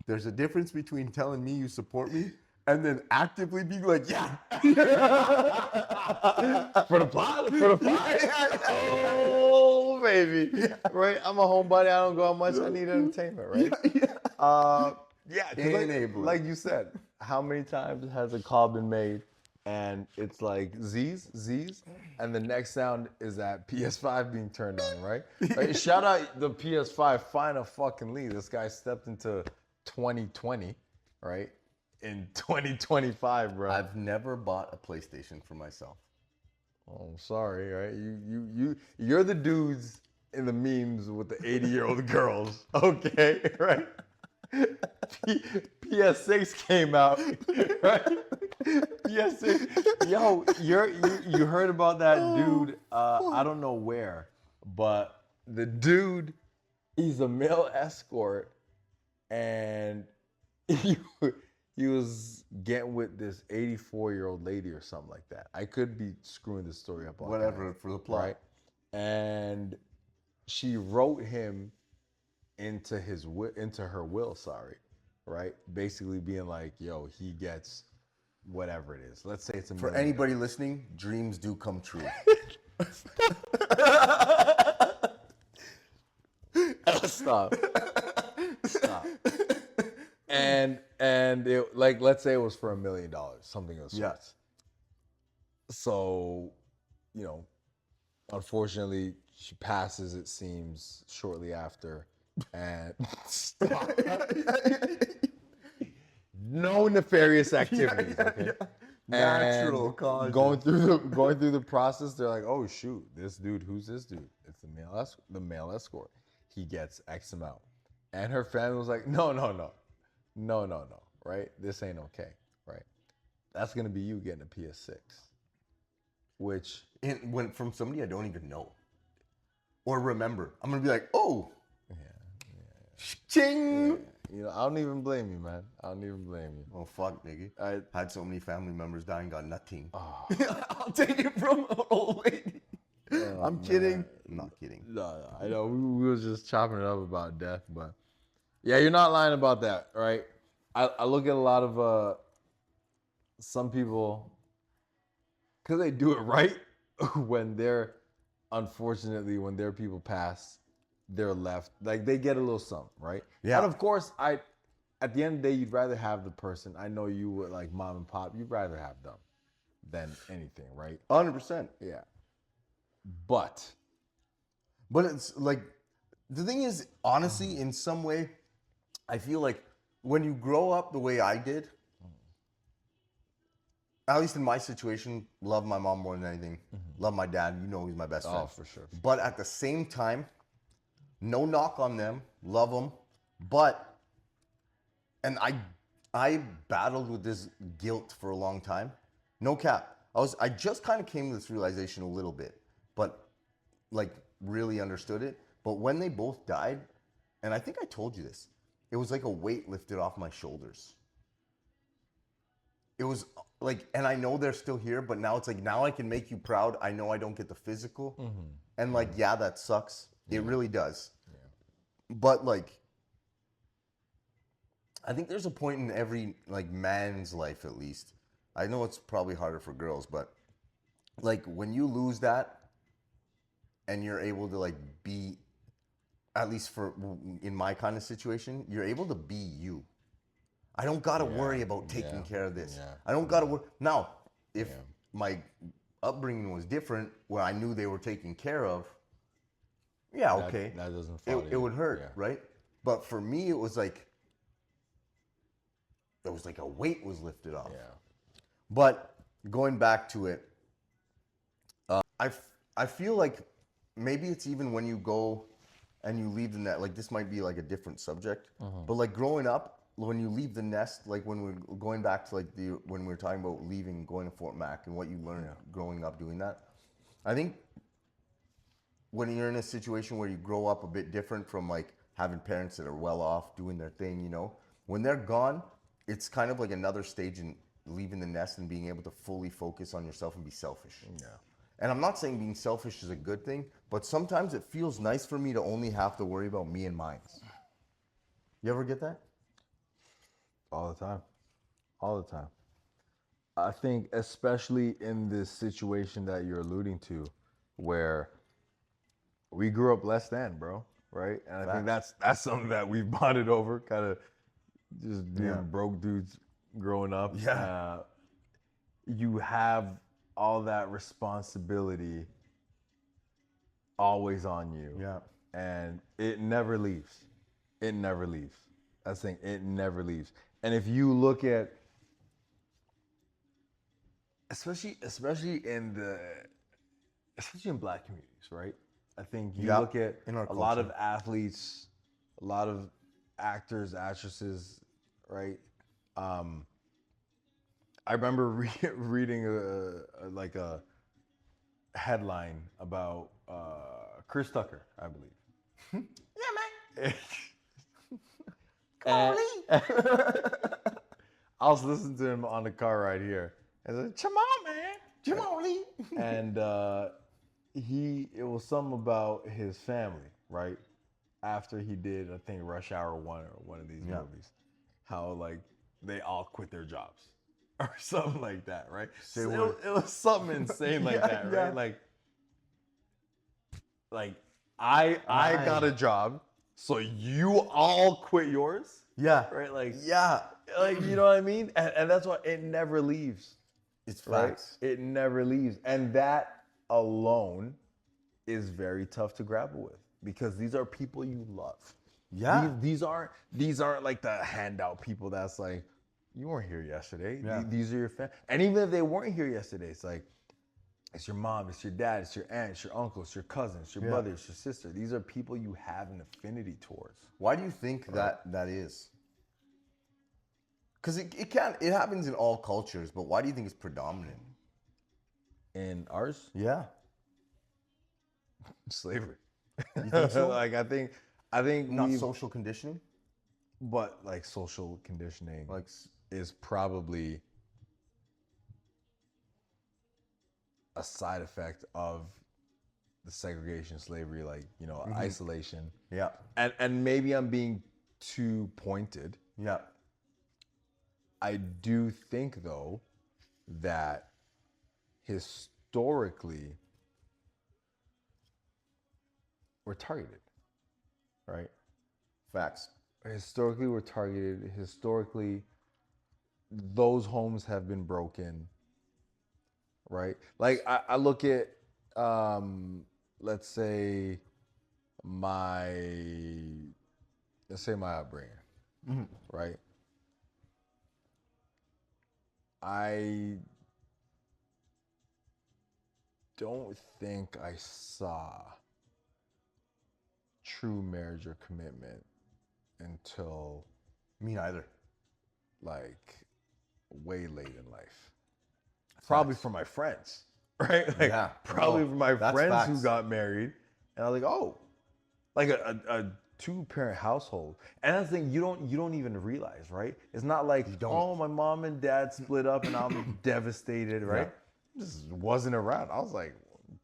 There's a difference between telling me you support me and then actively being like, yeah. For the plot. Oh, baby. Right? I'm a homebody. I don't go out much. I need entertainment, right? Yeah. 'Cause Enabler. like you said, how many times has a call been made and it's like Z's, and the next sound is that PS5 being turned on, right? Like, shout out the PS5, find a fucking lead. This guy stepped into 2020, right? In 2025, bro. I've never bought a PlayStation for myself. Oh, I'm sorry, right? You're the dudes in the memes with the 80-year-old girls, okay, right? PS6 came out, right? PS6. Yo, you heard about that dude? I don't know where, but the dude, he's a male escort, and he was getting with this 84-year-old lady or something like that. I could be screwing this story up. Whatever, for the plot. Right? And she wrote him into her will, right? Basically being like, yo, he gets whatever it is. Let's say it's For anybody listening, dreams do come true. Stop. And it, like, let's say it was for $1 million, something of the sort. Yes. So, you know, unfortunately, she passes, it seems, shortly after. And stop. no nefarious activities. Okay. Natural And causes. going through the process, they're like, oh shoot, this dude, who's this dude? It's the male escort. He gets X amount. And her family was like, no, right? This ain't okay, right? That's gonna be you getting a PS6. Which And when from somebody I don't even know or remember, I'm gonna be like, oh, ching. you know, I don't even blame you, man. I don't even blame you. Oh fuck, nigga. I Had so many family members die and got nothing. I'll take it from an old lady. I'm kidding. I'm not kidding. No, I know we was just chopping it up about death, but yeah, you're not lying about that, right? I look at a lot of some people because they do it right when unfortunately when their people pass, they're left like they get a little something, right? Yeah. And of course, at the end of the day, you'd rather have the person. I know you would like mom and pop. You'd rather have them than anything, right? 100%. Yeah. But it's like, the thing is, honestly, in some way, I feel like when you grow up the way I did, at least in my situation, love my mom more than anything. Love my dad. You know he's my best friend. Oh, for sure. But at the same time, no knock on them. Love them. But, and I battled with this guilt for a long time. No cap. I just kind of came to this realization a little bit, but like really understood it. But when they both died, and I think I told you this, it was like a weight lifted off my shoulders. It was like, and I know they're still here, but now it's like, now I can make you proud. I know I don't get the physical. And like, yeah, that sucks. It really does. Yeah. But like, I think there's a point in every like man's life, at least. I know it's probably harder for girls, but like when you lose that and you're able to like be, at least for in my kind of situation, you're able to be you. I don't gotta worry about taking care of this. Yeah. I don't gotta worry. Now, if my upbringing was different, where I knew they were taken care of, okay, that doesn't fall it would hurt, yeah. right? But for me, it was like a weight was lifted off. Yeah. But going back to it, I feel like maybe it's even when you go and you leave the nest. Like this might be like a different subject, but like growing up, when you leave the nest, like when we're going back to like when we were talking about leaving, going to Fort Mac, and what you learned growing up doing that, I think when you're in a situation where you grow up a bit different from like having parents that are well off doing their thing, you know, when they're gone, it's kind of like another stage in leaving the nest and being able to fully focus on yourself and be selfish. Yeah. And I'm not saying being selfish is a good thing, but sometimes it feels nice for me to only have to worry about me and mine. You ever get that? All the time. All the time. I think especially in this situation that you're alluding to, where we grew up less than, bro, right? And I think that's something that we've bonded over, kind of just being broke dudes growing up. Yeah. You have all that responsibility always on you. Yeah. And it never leaves. It never leaves. That's the thing, it never leaves. And if you look at, especially in Black communities, right? I think you look at in our a lot culture. of athletes, a lot of actors, actresses, right? I remember reading a headline about Chris Tucker, I believe. Yeah, man. And I was listening to him on the car ride here. And I said, "Come on, man, Come on, Lee. and it was something about his family, right? After he did, I think Rush Hour 1 or one of these movies, how like they all quit their jobs or something like that, right? So it was something insane like that, right? Like I got a job, so you all quit yours? Yeah. Right? Like Yeah. you know what I mean? And that's why it never leaves. It's Right? facts. It never leaves. And that alone is very tough to grapple with because these are people you love. Yeah. These aren't like the handout people that's like, you weren't here yesterday. Yeah. These are your family. And even if they weren't here yesterday, it's like, it's your mom, it's your dad, it's your aunt, it's your uncle, it's your cousin, it's your brother, it's your sister. These are people you have an affinity towards. Why do you think that is? Because it happens in all cultures, but why do you think it's predominant? In ours, Yeah. slavery. You think so? Like I think Not social conditioning? but like social conditioning Like, is probably a side effect of the segregation, slavery, like, isolation. yeah. And maybe I'm being too pointed. Yeah. I do think though that historically we're targeted, right? Facts. Historically we're targeted. Historically, those homes have been broken, right? Like I look at, let's say my upbringing, right? I don't think I saw true marriage or commitment until Me neither. like way late in life. Probably from my friends, right? Like, Yeah. probably No, from my that's friends facts. who got married, and I was like, oh, like a two-parent household. And that's the thing, you don't even realize, right? It's not like, don't. oh, my mom and dad split up and I'm devastated, right? Just wasn't around. I was like,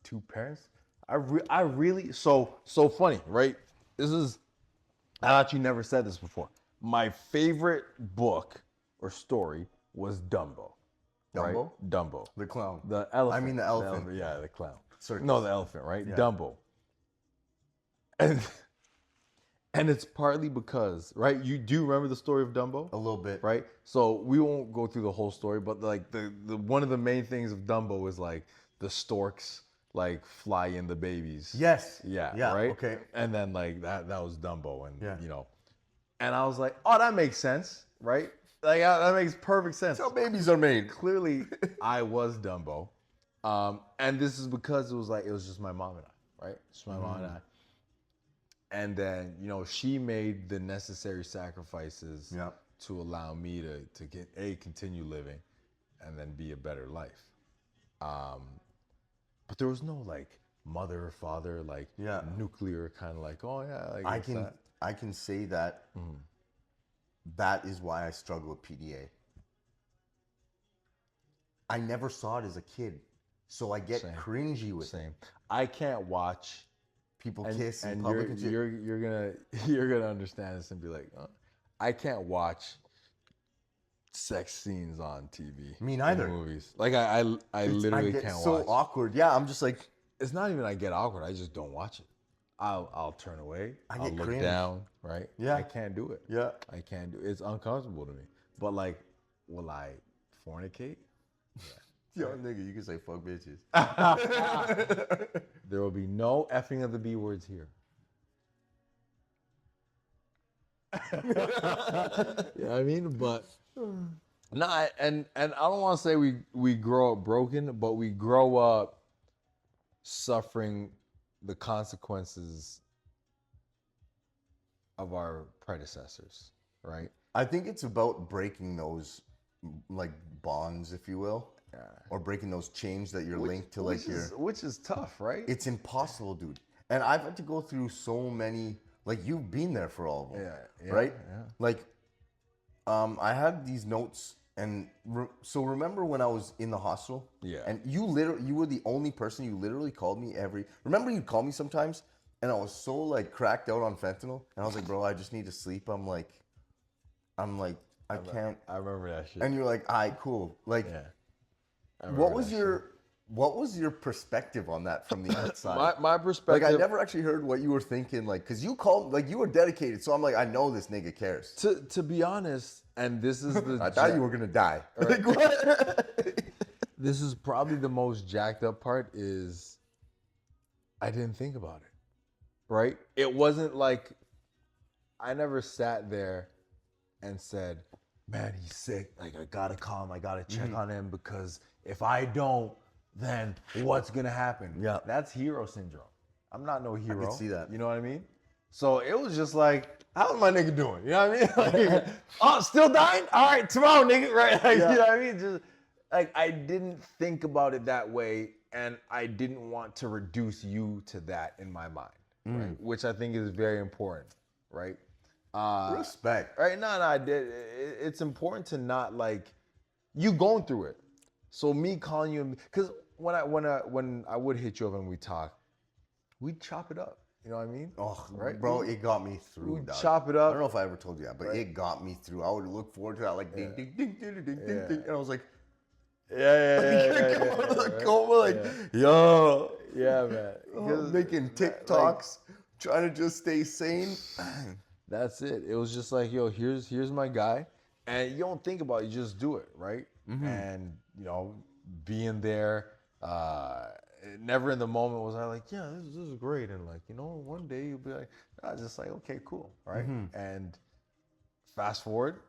two parents. I really so funny, right? I thought you never said this before. My favorite book or story was Dumbo. Right? Dumbo? Dumbo. The clown. The elephant. I mean the elephant. Yeah, the clown. Circus. No, the elephant, right? Yeah. Dumbo. And it's partly because, right? You do remember the story of Dumbo? A little bit. Right? So we won't go through the whole story, but like the one of the main things of Dumbo is like the storks like fly in the babies. Yes. Yeah. Yeah. Right? Okay. And then like that was Dumbo, and Yeah. and I was like, oh, that makes sense, right? Like that makes perfect sense. That's how babies are made. Clearly, I was Dumbo, and this is because it was just my mom and I, right? Just my mom and I. And then she made the necessary sacrifices Yeah. to allow me to get continue living, and then be a better life. But there was no like mother or father like nuclear kind of like, oh yeah, like I can say that that is why I struggle with PDA. I never saw it as a kid, so I get cringy with it. Same. I can't watch People kiss in and public and shit. you're gonna understand this and be like, I can't watch sex scenes on TV. Me neither. In movies. Like I literally get can't so watch. awkward. Yeah, I'm just like, It's not even I get awkward. I just don't watch it. I'll turn away. I'll get look cringe. down. Right. Yeah. I can't do it. yeah. I can't do it. It's uncomfortable to me. But like, will I fornicate? Yo, nigga, you can say fuck bitches. There will be no effing of the B words here. You know what I mean? But no, and I don't want to say we grow up broken, but we grow up suffering the consequences of our predecessors, right? I think it's about breaking those like bonds, if you will, or breaking those chains that you're linked to, like which is tough, right? It's impossible, dude. And I've had to go through so many. Like you've been there for all of them, right? Yeah. Like, I had these notes, and so remember when I was in the hospital? Yeah. And you were the only person you literally called me Remember you'd call me sometimes, and I was so like cracked out on fentanyl, and I was like, bro, I just need to sleep. I'm like, I can't. I remember that shit. And you're like, all right, cool. Like, yeah. What was your perspective on that from the outside? My perspective. Like I never actually heard what you were thinking, like, cause you called, like you were dedicated, so I'm like, I know this nigga cares. To be honest, and this is the I thought you were gonna die. Like, what? This is probably the most jacked up part is I didn't think about it, right? It wasn't like I never sat there and said, man, he's sick. Like, I gotta call him. I gotta check on him because if I don't, then what's gonna happen? Yeah. That's hero syndrome. I'm not no hero. see that. You know what I mean? So it was just like, how's my nigga doing? You know what I mean? Like, oh, still dying? All right, tomorrow, nigga. Right? Like, Yeah. you know what I mean? Just like, I didn't think about it that way, and I didn't want to reduce you to that in my mind, right? Which I think is very important, right? Respect. Right? No, I did. It's important to not like you going through it. So me calling you, because when I would hit you up and we talk, we'd chop it up. You know what I mean? Oh, right, bro, it got me through. we Dog. chop it up. I don't know if I ever told you that, but it got me through. I would look forward to that, like ding, ding, ding, ding, ding, ding, ding, and I was like, Yeah, come out of the coma, like, yo, yeah, man. making TikToks, trying to just stay sane. That's it. It was just like, yo, here's my guy, and you don't think about it, you just do it, right? And you know, being there, never in the moment was I like, yeah, this is great, and like, you know, one day you'll be like, I was just like, okay, cool, right? And fast forward,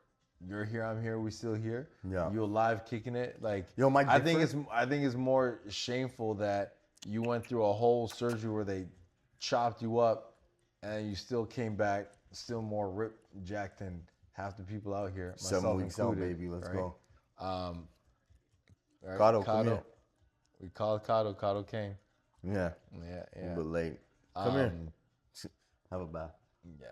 you're here, I'm here, we still here. Yeah. You alive, kicking it, like, Yo, my I think it's more shameful that you went through a whole surgery where they chopped you up, and you still came back, still more ripped, jacked than half the people out here, myself 7 weeks out, included, baby. Let's right? go. Right? Kato, come here. We called Kato. Kato came. Yeah, Yeah, a yeah. bit late. Come here. Have a bath. Yeah.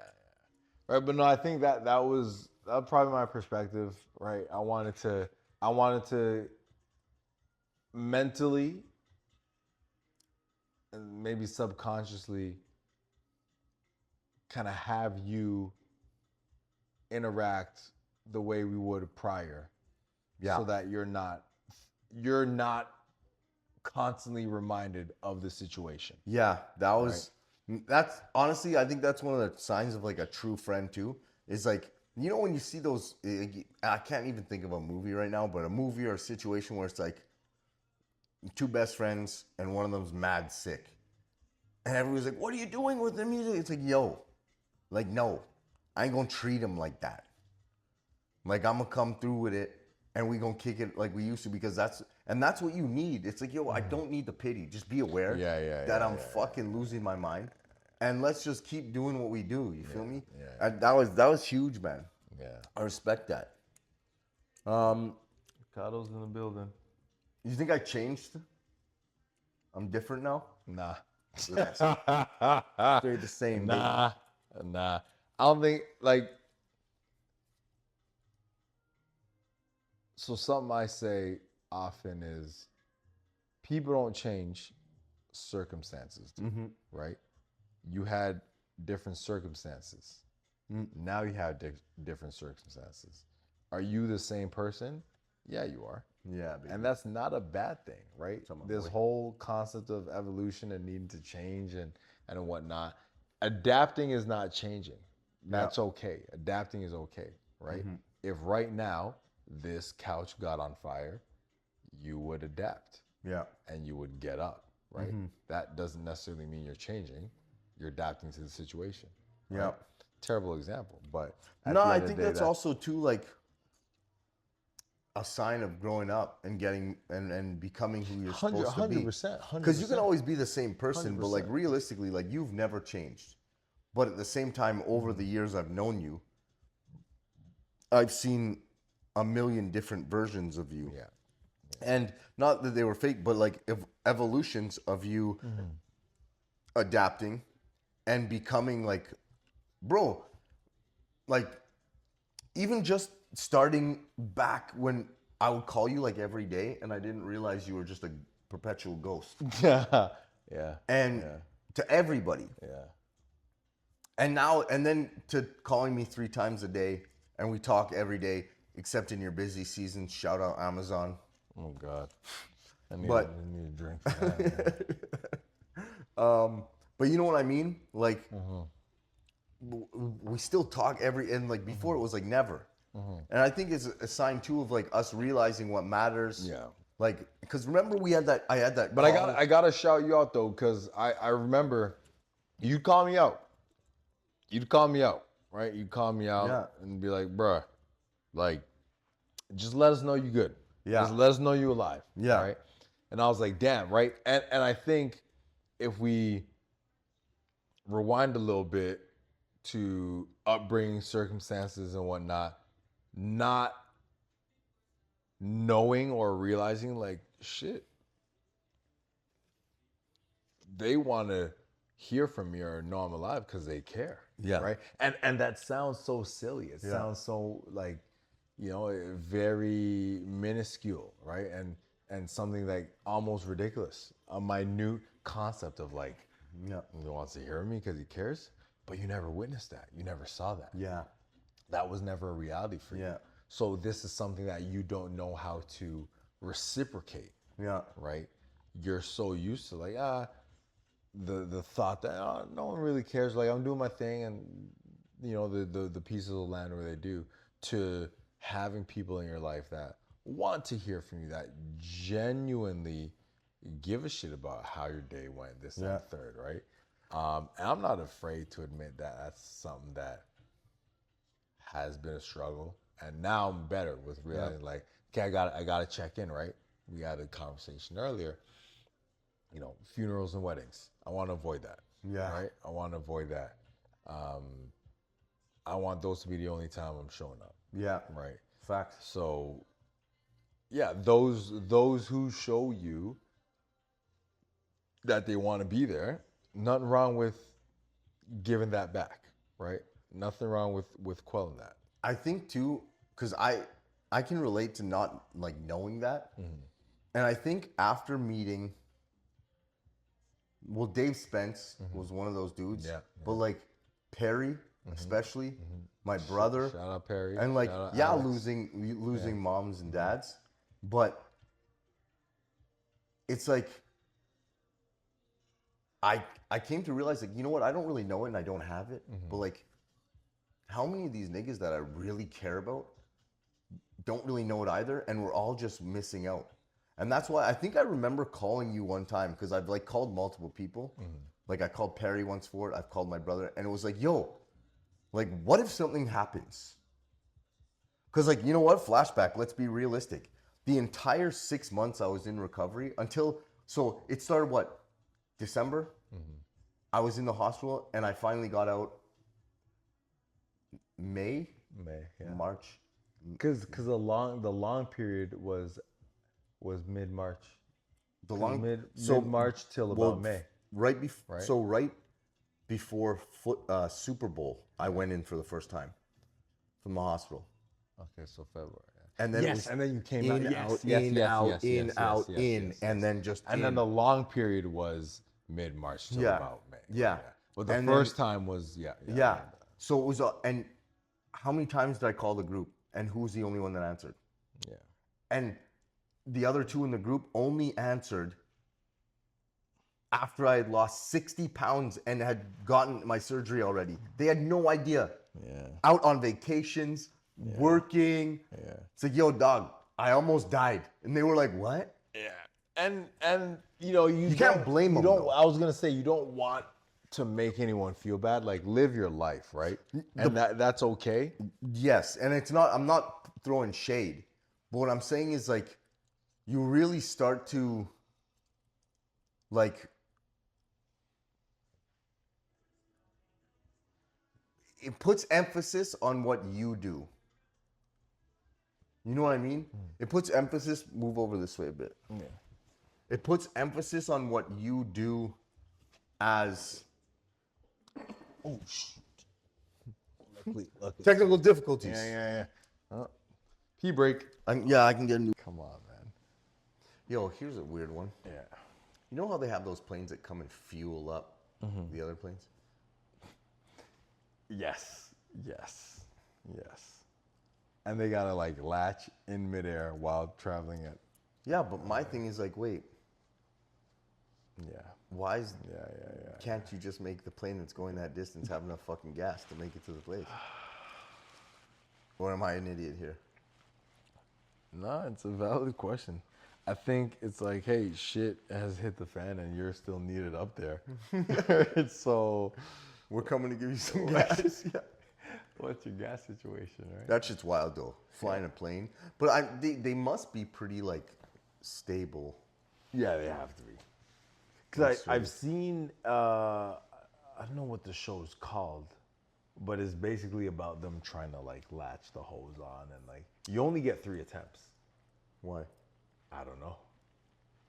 Right, but no, I think that was probably my perspective, right? I wanted to mentally and maybe subconsciously kind of have you interact the way we would prior. Yeah. So that you're not constantly reminded of the situation. Yeah, that's honestly, I think that's one of the signs of like a true friend too. Is like, you know, when you see those, I can't even think of a movie right now, but a movie or a situation where it's like two best friends and one of them's mad sick, and everyone's like, "What are you doing with him?" It's like, yo, like, no, I ain't gonna treat him like that. Like, I'm gonna come through with it, and we gonna kick it like we used to, because that's what you need. It's like, yo, I don't need the pity. Just be aware that I'm fucking losing my mind, and let's just keep doing what we do. You feel me? Yeah. And that was huge, man. Yeah. I respect that. Kato's in the building. You think I changed? I'm different now? Nah. Stay the same, baby. Nah. I don't think, like, so something I say often is people don't change, circumstances do, right? You had different circumstances. Now you have different circumstances. Are you the same person? Yeah, you are. Yeah, baby. And that's not a bad thing, right? This whole concept of evolution and needing to change and whatnot. Adapting is not changing. That's okay. Adapting is okay, right? If right now this couch got on fire, you would adapt. Yeah. And you would get up, right? That doesn't necessarily mean you're changing. You're adapting to the situation. Right? Yeah. Terrible example, but No, I think that's also too like a sign of growing up and getting and becoming who you're supposed to be. 100%. Because you can always be the same person, but like 100%. realistically, like you've never changed. But at the same time, over the years I've known you, I've seen a million different versions of you. Yeah. And not that they were fake, but like evolutions of you adapting and becoming like, bro, like even just starting back when I would call you like every day and I didn't realize you were just a perpetual ghost. Yeah. And to everybody. Yeah. And now, and then to calling me 3 times a day and we talk every day, except in your busy season. Shout out Amazon. Oh God. I need a drink for that. But you know what I mean? Like, we still talk and like before it was like never. And I think it's a sign too of like us realizing what matters. Yeah. Like, because remember I had that. But I gotta shout you out though, because I remember you'd call me out. You'd call me out, right? You'd call me out and be like, bruh, like, just let us know you good. Yeah. Just let us know you alive. Yeah. Right. And I was like, damn, right? And I think if we rewind a little bit to upbringing, circumstances, and whatnot, not knowing or realizing, like, shit, they want to hear from me or know I'm alive because they care. Yeah. Right. And that sounds so silly. It sounds so like, very minuscule, right? And something like almost ridiculous. A minute concept of like, Yeah. he wants to hear me because he cares, but you never witnessed that. You never saw that. Yeah. That was never a reality for you. Yeah. So this is something that you don't know how to reciprocate. Yeah. Right? You're so used to like, the thought that no one really cares. Like, I'm doing my thing, and the pieces will land where they do. To having people in your life that want to hear from you, that genuinely give a shit about how your day went, this and that, third, right? And I'm not afraid to admit that that's something that has been a struggle, and now I'm better with realizing like, okay, I gotta check in, right? We had a conversation earlier. Funerals and weddings. I want to avoid that. Yeah. Right? I want to avoid that. I want those to be the only time I'm showing up. Yeah. Right. Facts. So, yeah, those who show you that they want to be there, nothing wrong with giving that back, right? Nothing wrong with quelling that. I think too, because I can relate to not like knowing that. And I think after meeting, well, Dave Spence was one of those dudes. Yeah. But like Perry, especially, my brother. Shout out Perry. And like, Shout out yeah, Alex. losing moms and dads. But it's like, I came to realize, like, you know what? I don't really know it and I don't have it. But like, how many of these niggas that I really care about don't really know it either, and we're all just missing out. And that's why I think I remember calling you one time, because I've like called multiple people. Like I called Perry once for it. I've called my brother, and it was like, yo, like, what if something happens? Because like, you know what? Flashback, let's be realistic. The entire 6 months I was in recovery so it started what? December? I was in the hospital, and I finally got out May, yeah. March. Because the long period was mid-March. The long mid-March till about May. Right before Super Bowl, I went in for the first time from the hospital. Okay, so February. Yeah. And then and then you came in, out. out, and then just and then the long period was mid-March till about May. Yeah. But the first time was yeah. So it was and how many times did I call the group, and who was the only one that answered? Yeah. And the other two in the group only answered after I had lost 60 pounds and had gotten my surgery already. They had no idea. Yeah. Out on vacations, working. Yeah. It's like, yo, dog, I almost died. And they were like, what? Yeah. And you can't blame them, though. I was gonna say, you don't want to make anyone feel bad. Like, live your life, right? And that's okay. Yes. And I'm not throwing shade. But what I'm saying is, like, you really start to, like, it puts emphasis on what you do. You know what I mean? It puts emphasis, move over this way a bit. Yeah. It puts emphasis on what you do as, oh, shoot. Luckily. Technical difficulties. Yeah. Pee break. I can get a new. Come on, man. Yo, here's a weird one. Yeah. You know how they have those planes that come and fuel up the other planes? Yes. And they gotta like latch in midair while traveling at. Yeah, but my thing is like, wait, Yeah. why is Yeah. can't you just make the plane that's going that distance have enough fucking gas to make it to the place? Or am I an idiot here? No, it's a valid question. I think it's like, hey, shit has hit the fan and you're still needed up there. So We're coming to give you some gas. What's your gas situation, right? That shit's wild though. Flying a plane, but they must be pretty like stable. Yeah, they have to be. That's Because true. I've seen, I don't know what the show's called, but it's basically about them trying to like latch the hose on and like you only get 3 attempts. Why? I don't know.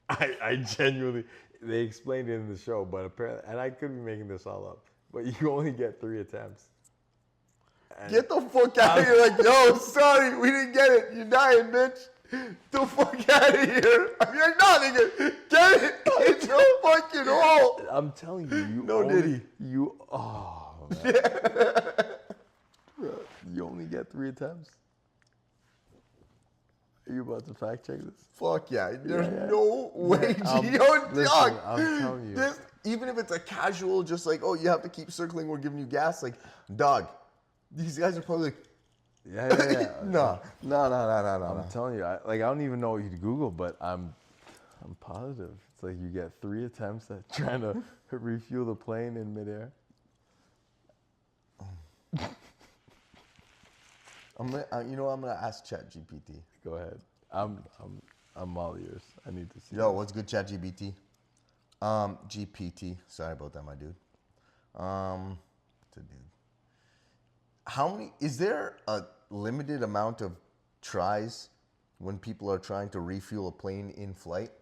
I genuinely, they explained it in the show, but apparently, and I could be making this all up, but you only get 3 attempts. Get the fuck out of here! Like, yo, sorry, we didn't get it. You're dying, bitch. The fuck out of here! I'm like, no, nigga, get it. It's your fucking hole. I'm telling you, No Diddy. Oh, man. You only get 3 attempts. Are you about to fact check this? Fuck yeah! There's Yeah. no way, I'm- Yo, listen, dog. I'm telling you. This, even if it's a casual, just like, oh, you have to keep circling. We're giving you gas. Like, dog. These guys are probably like, Yeah. no. I'm telling you, I don't even know what you'd Google, but I'm positive. It's like you get 3 attempts at trying to refuel the plane in midair. I'm gonna ask ChatGPT. Go ahead. I'm all ears. I need to see. Yo, what's good, ChatGPT? GPT. Sorry about that, my dude. It's a dude. How many? Is there a limited amount of tries when people are trying to refuel a plane in flight?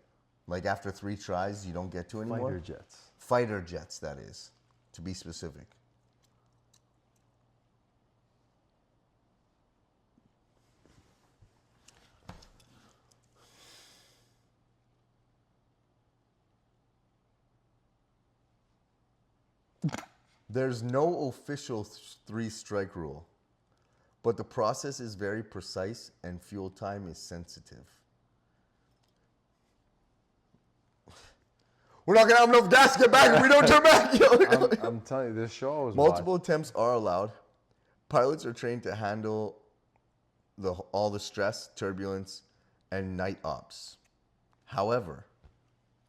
Like after 3 tries, you don't get to anymore. Fighter jets. Fighter jets, that is, to be specific. There's no official 3-strike rule, but the process is very precise and fuel time is sensitive. We're not gonna have enough gas to get back if we don't turn back. I'm telling you, this show was Multiple attempts are allowed. Pilots are trained to handle all the stress, turbulence, and night ops. However,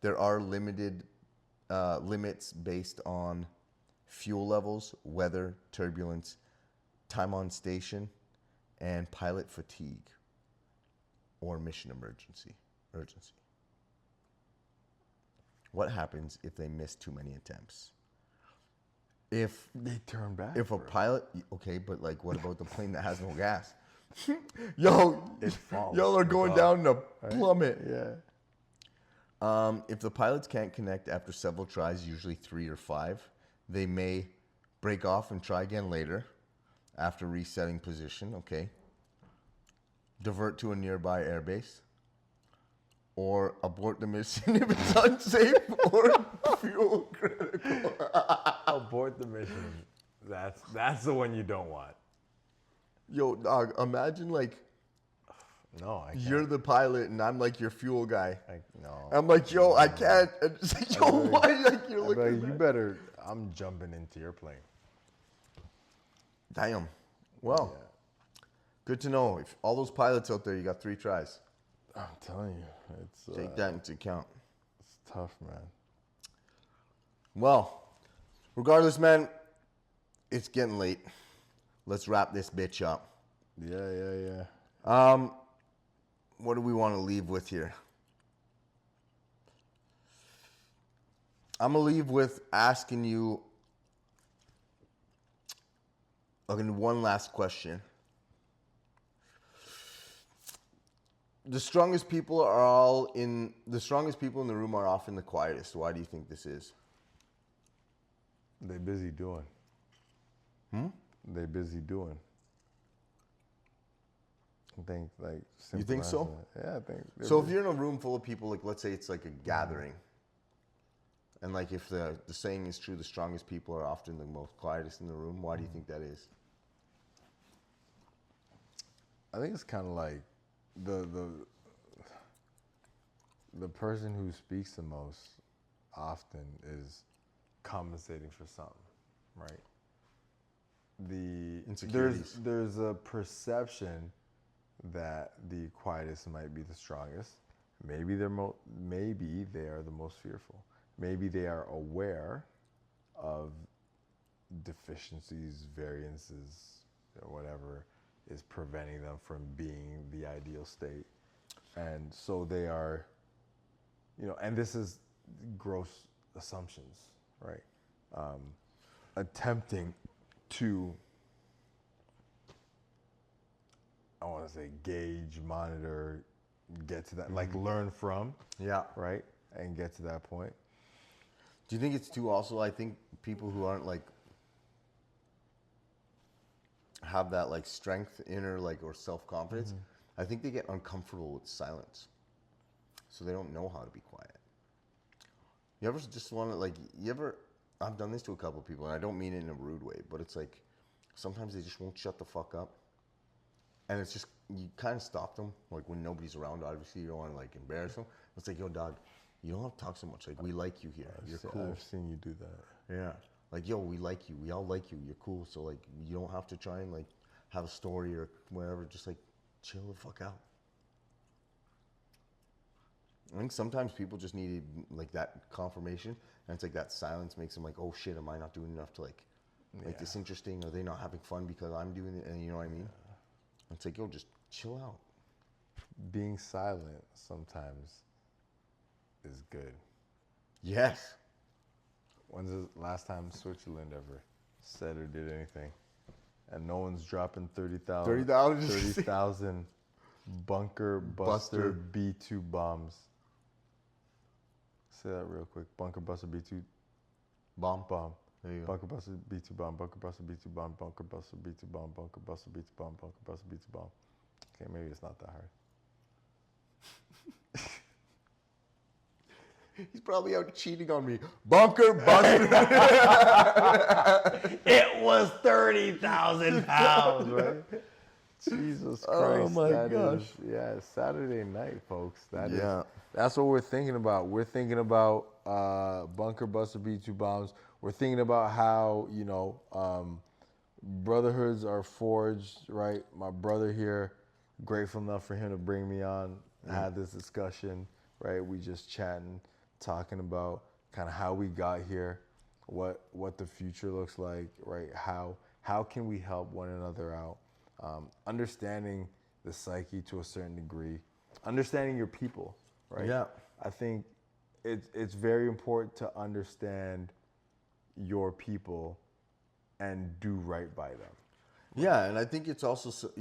there are limits based on fuel levels, weather, turbulence, time on station, and pilot fatigue or mission urgency. What happens if they miss too many attempts? If They turn back. if a bro. pilot, okay, but like, what about the plane that has no gas? Yo, It falls y'all are going off, down in a plummet. Yeah. If the pilots can't connect after several tries, usually 3 or 5, they may break off and try again later after resetting position, okay? Divert to a nearby airbase or abort the mission if it's unsafe or fuel critical. Abort the mission. That's the one you don't want. Yo, dog, imagine like No, I can't. you're the pilot and I'm like your fuel guy. No. I'm like, yo, I can't. And it's like, yo, why? Like you're I'd be looking. like, you better. I'm jumping into your plane. Damn. Well, Yeah. good to know. If all those pilots out there, you got 3 tries. I'm telling you, it's Take that into account. it's tough, man. Well, regardless, it's getting late. Let's wrap this bitch up. Yeah. What do we want to leave with here? I'm going to leave with asking you one last question. The strongest people in the room are often the quietest. Why do you think this is? They busy doing. They busy doing. I think like. You think so? simple as that. Yeah, I think. So if you're in a room full of people, like let's say it's like a gathering, and like if the saying is true, the strongest people are often the most quietest in the room. Why do you think that is? I think it's kind of like the person who speaks the most often is compensating for something, right? Insecurities. There's a perception that the quietest might be the strongest. Maybe maybe they are the most fearful. Maybe they are aware of deficiencies, variances, or whatever is preventing them from being the ideal state. And so they are, and this is gross assumptions, right? Attempting to, I want to say, gauge, monitor, get to that, like learn from, Yeah. right? And get to that point. Do you think it's too also, I think people who aren't like, have that like strength inner like or self-confidence, I think they get uncomfortable with silence. So they don't know how to be quiet. You ever just want to like, I've done this to a couple of people and I don't mean it in a rude way, but it's like, sometimes they just won't shut the fuck up. And it's just, you kind of stop them, like when nobody's around, obviously you don't want to like embarrass them. It's like, yo dog, you don't have to talk so much, like we like you here, you're cool. I've seen you do that. Yeah. Like, yo, we like you. We all like you. You're cool. So, like, you don't have to try and, like, have a story or whatever. Just, like, chill the fuck out. I think sometimes people just need, like, that confirmation. And it's like that silence makes them like, oh, shit, am I not doing enough to, like, make this interesting? Are they not having fun because I'm doing it? And you know what I mean? Yeah. It's like, yo, just chill out. Being silent sometimes is good. Yes. When's the last time Switzerland ever said or did anything? And no one's dropping 30,000 bunker buster B2 bombs. Say that real quick. Bunker buster B2 bomb. There you go. Bunker buster B2 bomb. Bunker buster B2 bomb. Bunker buster B2 bomb. Bunker buster B2 bomb. Bunker buster B2 bomb. Okay, maybe it's not that hard. He's probably out cheating on me. Bunker buster. It was 30,000 pounds, right? Jesus Christ. Oh my gosh. Saturday night, folks. Yeah. That's what we're thinking about. We're thinking about bunker buster B2 bombs. We're thinking about how, brotherhoods are forged, right? My brother here, grateful enough for him to bring me on, had this discussion, right? We just chatting, talking about kind of how we got here, what the future looks like, right? How can we help one another out? Understanding the psyche to a certain degree, understanding your people, right? Yeah. I think it's very important to understand your people and do right by them. Yeah, and I think it's also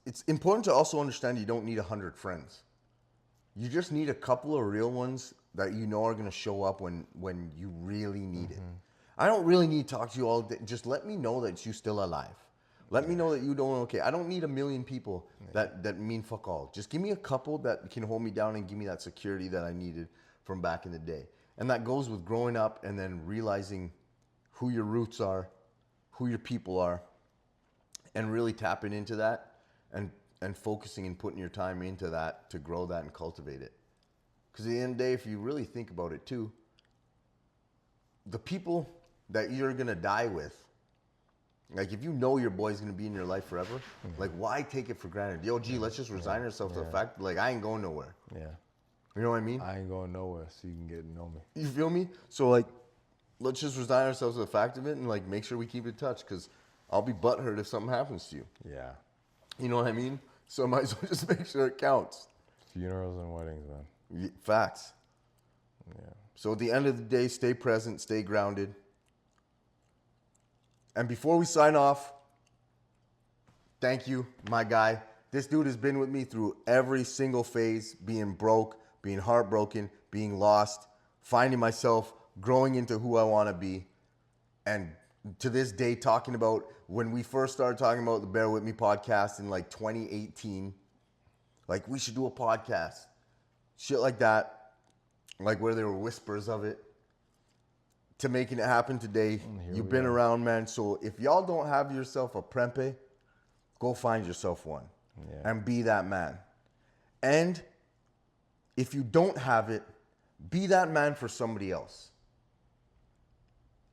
it's important to also understand you don't need 100 friends. You just need a couple of real ones that you know are going to show up when you really need it. I don't really need to talk to you all day. Just let me know that you're still alive. Let me know that you're doing okay. I don't need a million people that mean fuck all. Just give me a couple that can hold me down and give me that security that I needed from back in the day. And that goes with growing up and then realizing who your roots are, who your people are, and really tapping into that and focusing and putting your time into that to grow that and cultivate it. Because at the end of the day, if you really think about it too, the people that you're going to die with, like if you know your boy's going to be in your life forever, like why take it for granted? Yo, gee, let's just resign ourselves to the fact, like I ain't going nowhere. Yeah. You know what I mean? I ain't going nowhere, so you can get to know me. You feel me? So like, let's just resign ourselves to the fact of it and like make sure we keep in touch, because I'll be butthurt if something happens to you. Yeah. You know what I mean? So I might as well just make sure it counts. Funerals and weddings, man. Facts. Yeah. So at the end of the day, stay present, stay grounded. And before we sign off, thank you, my guy. This dude has been with me through every single phase, being broke, being heartbroken, being lost, finding myself, growing into who I want to be. And to this day, talking about when we first started talking about the Bare Wit Me podcast in like 2018, like we should do a podcast. Shit like that, like where there were whispers of it, to making it happen today. You've been around, man. So if y'all don't have yourself a Prempeh, go find yourself one and be that man. And if you don't have it, be that man for somebody else.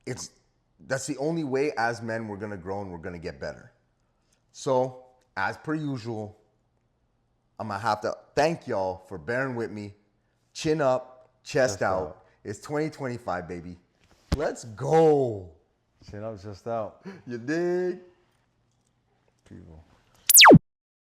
That's the only way as men we're going to grow and we're going to get better. So, as per usual, I'm going to have to thank y'all for bearing with me. Chin up, chest out. It's 2025, baby. Let's go. Chin up, chest out. You dig? people.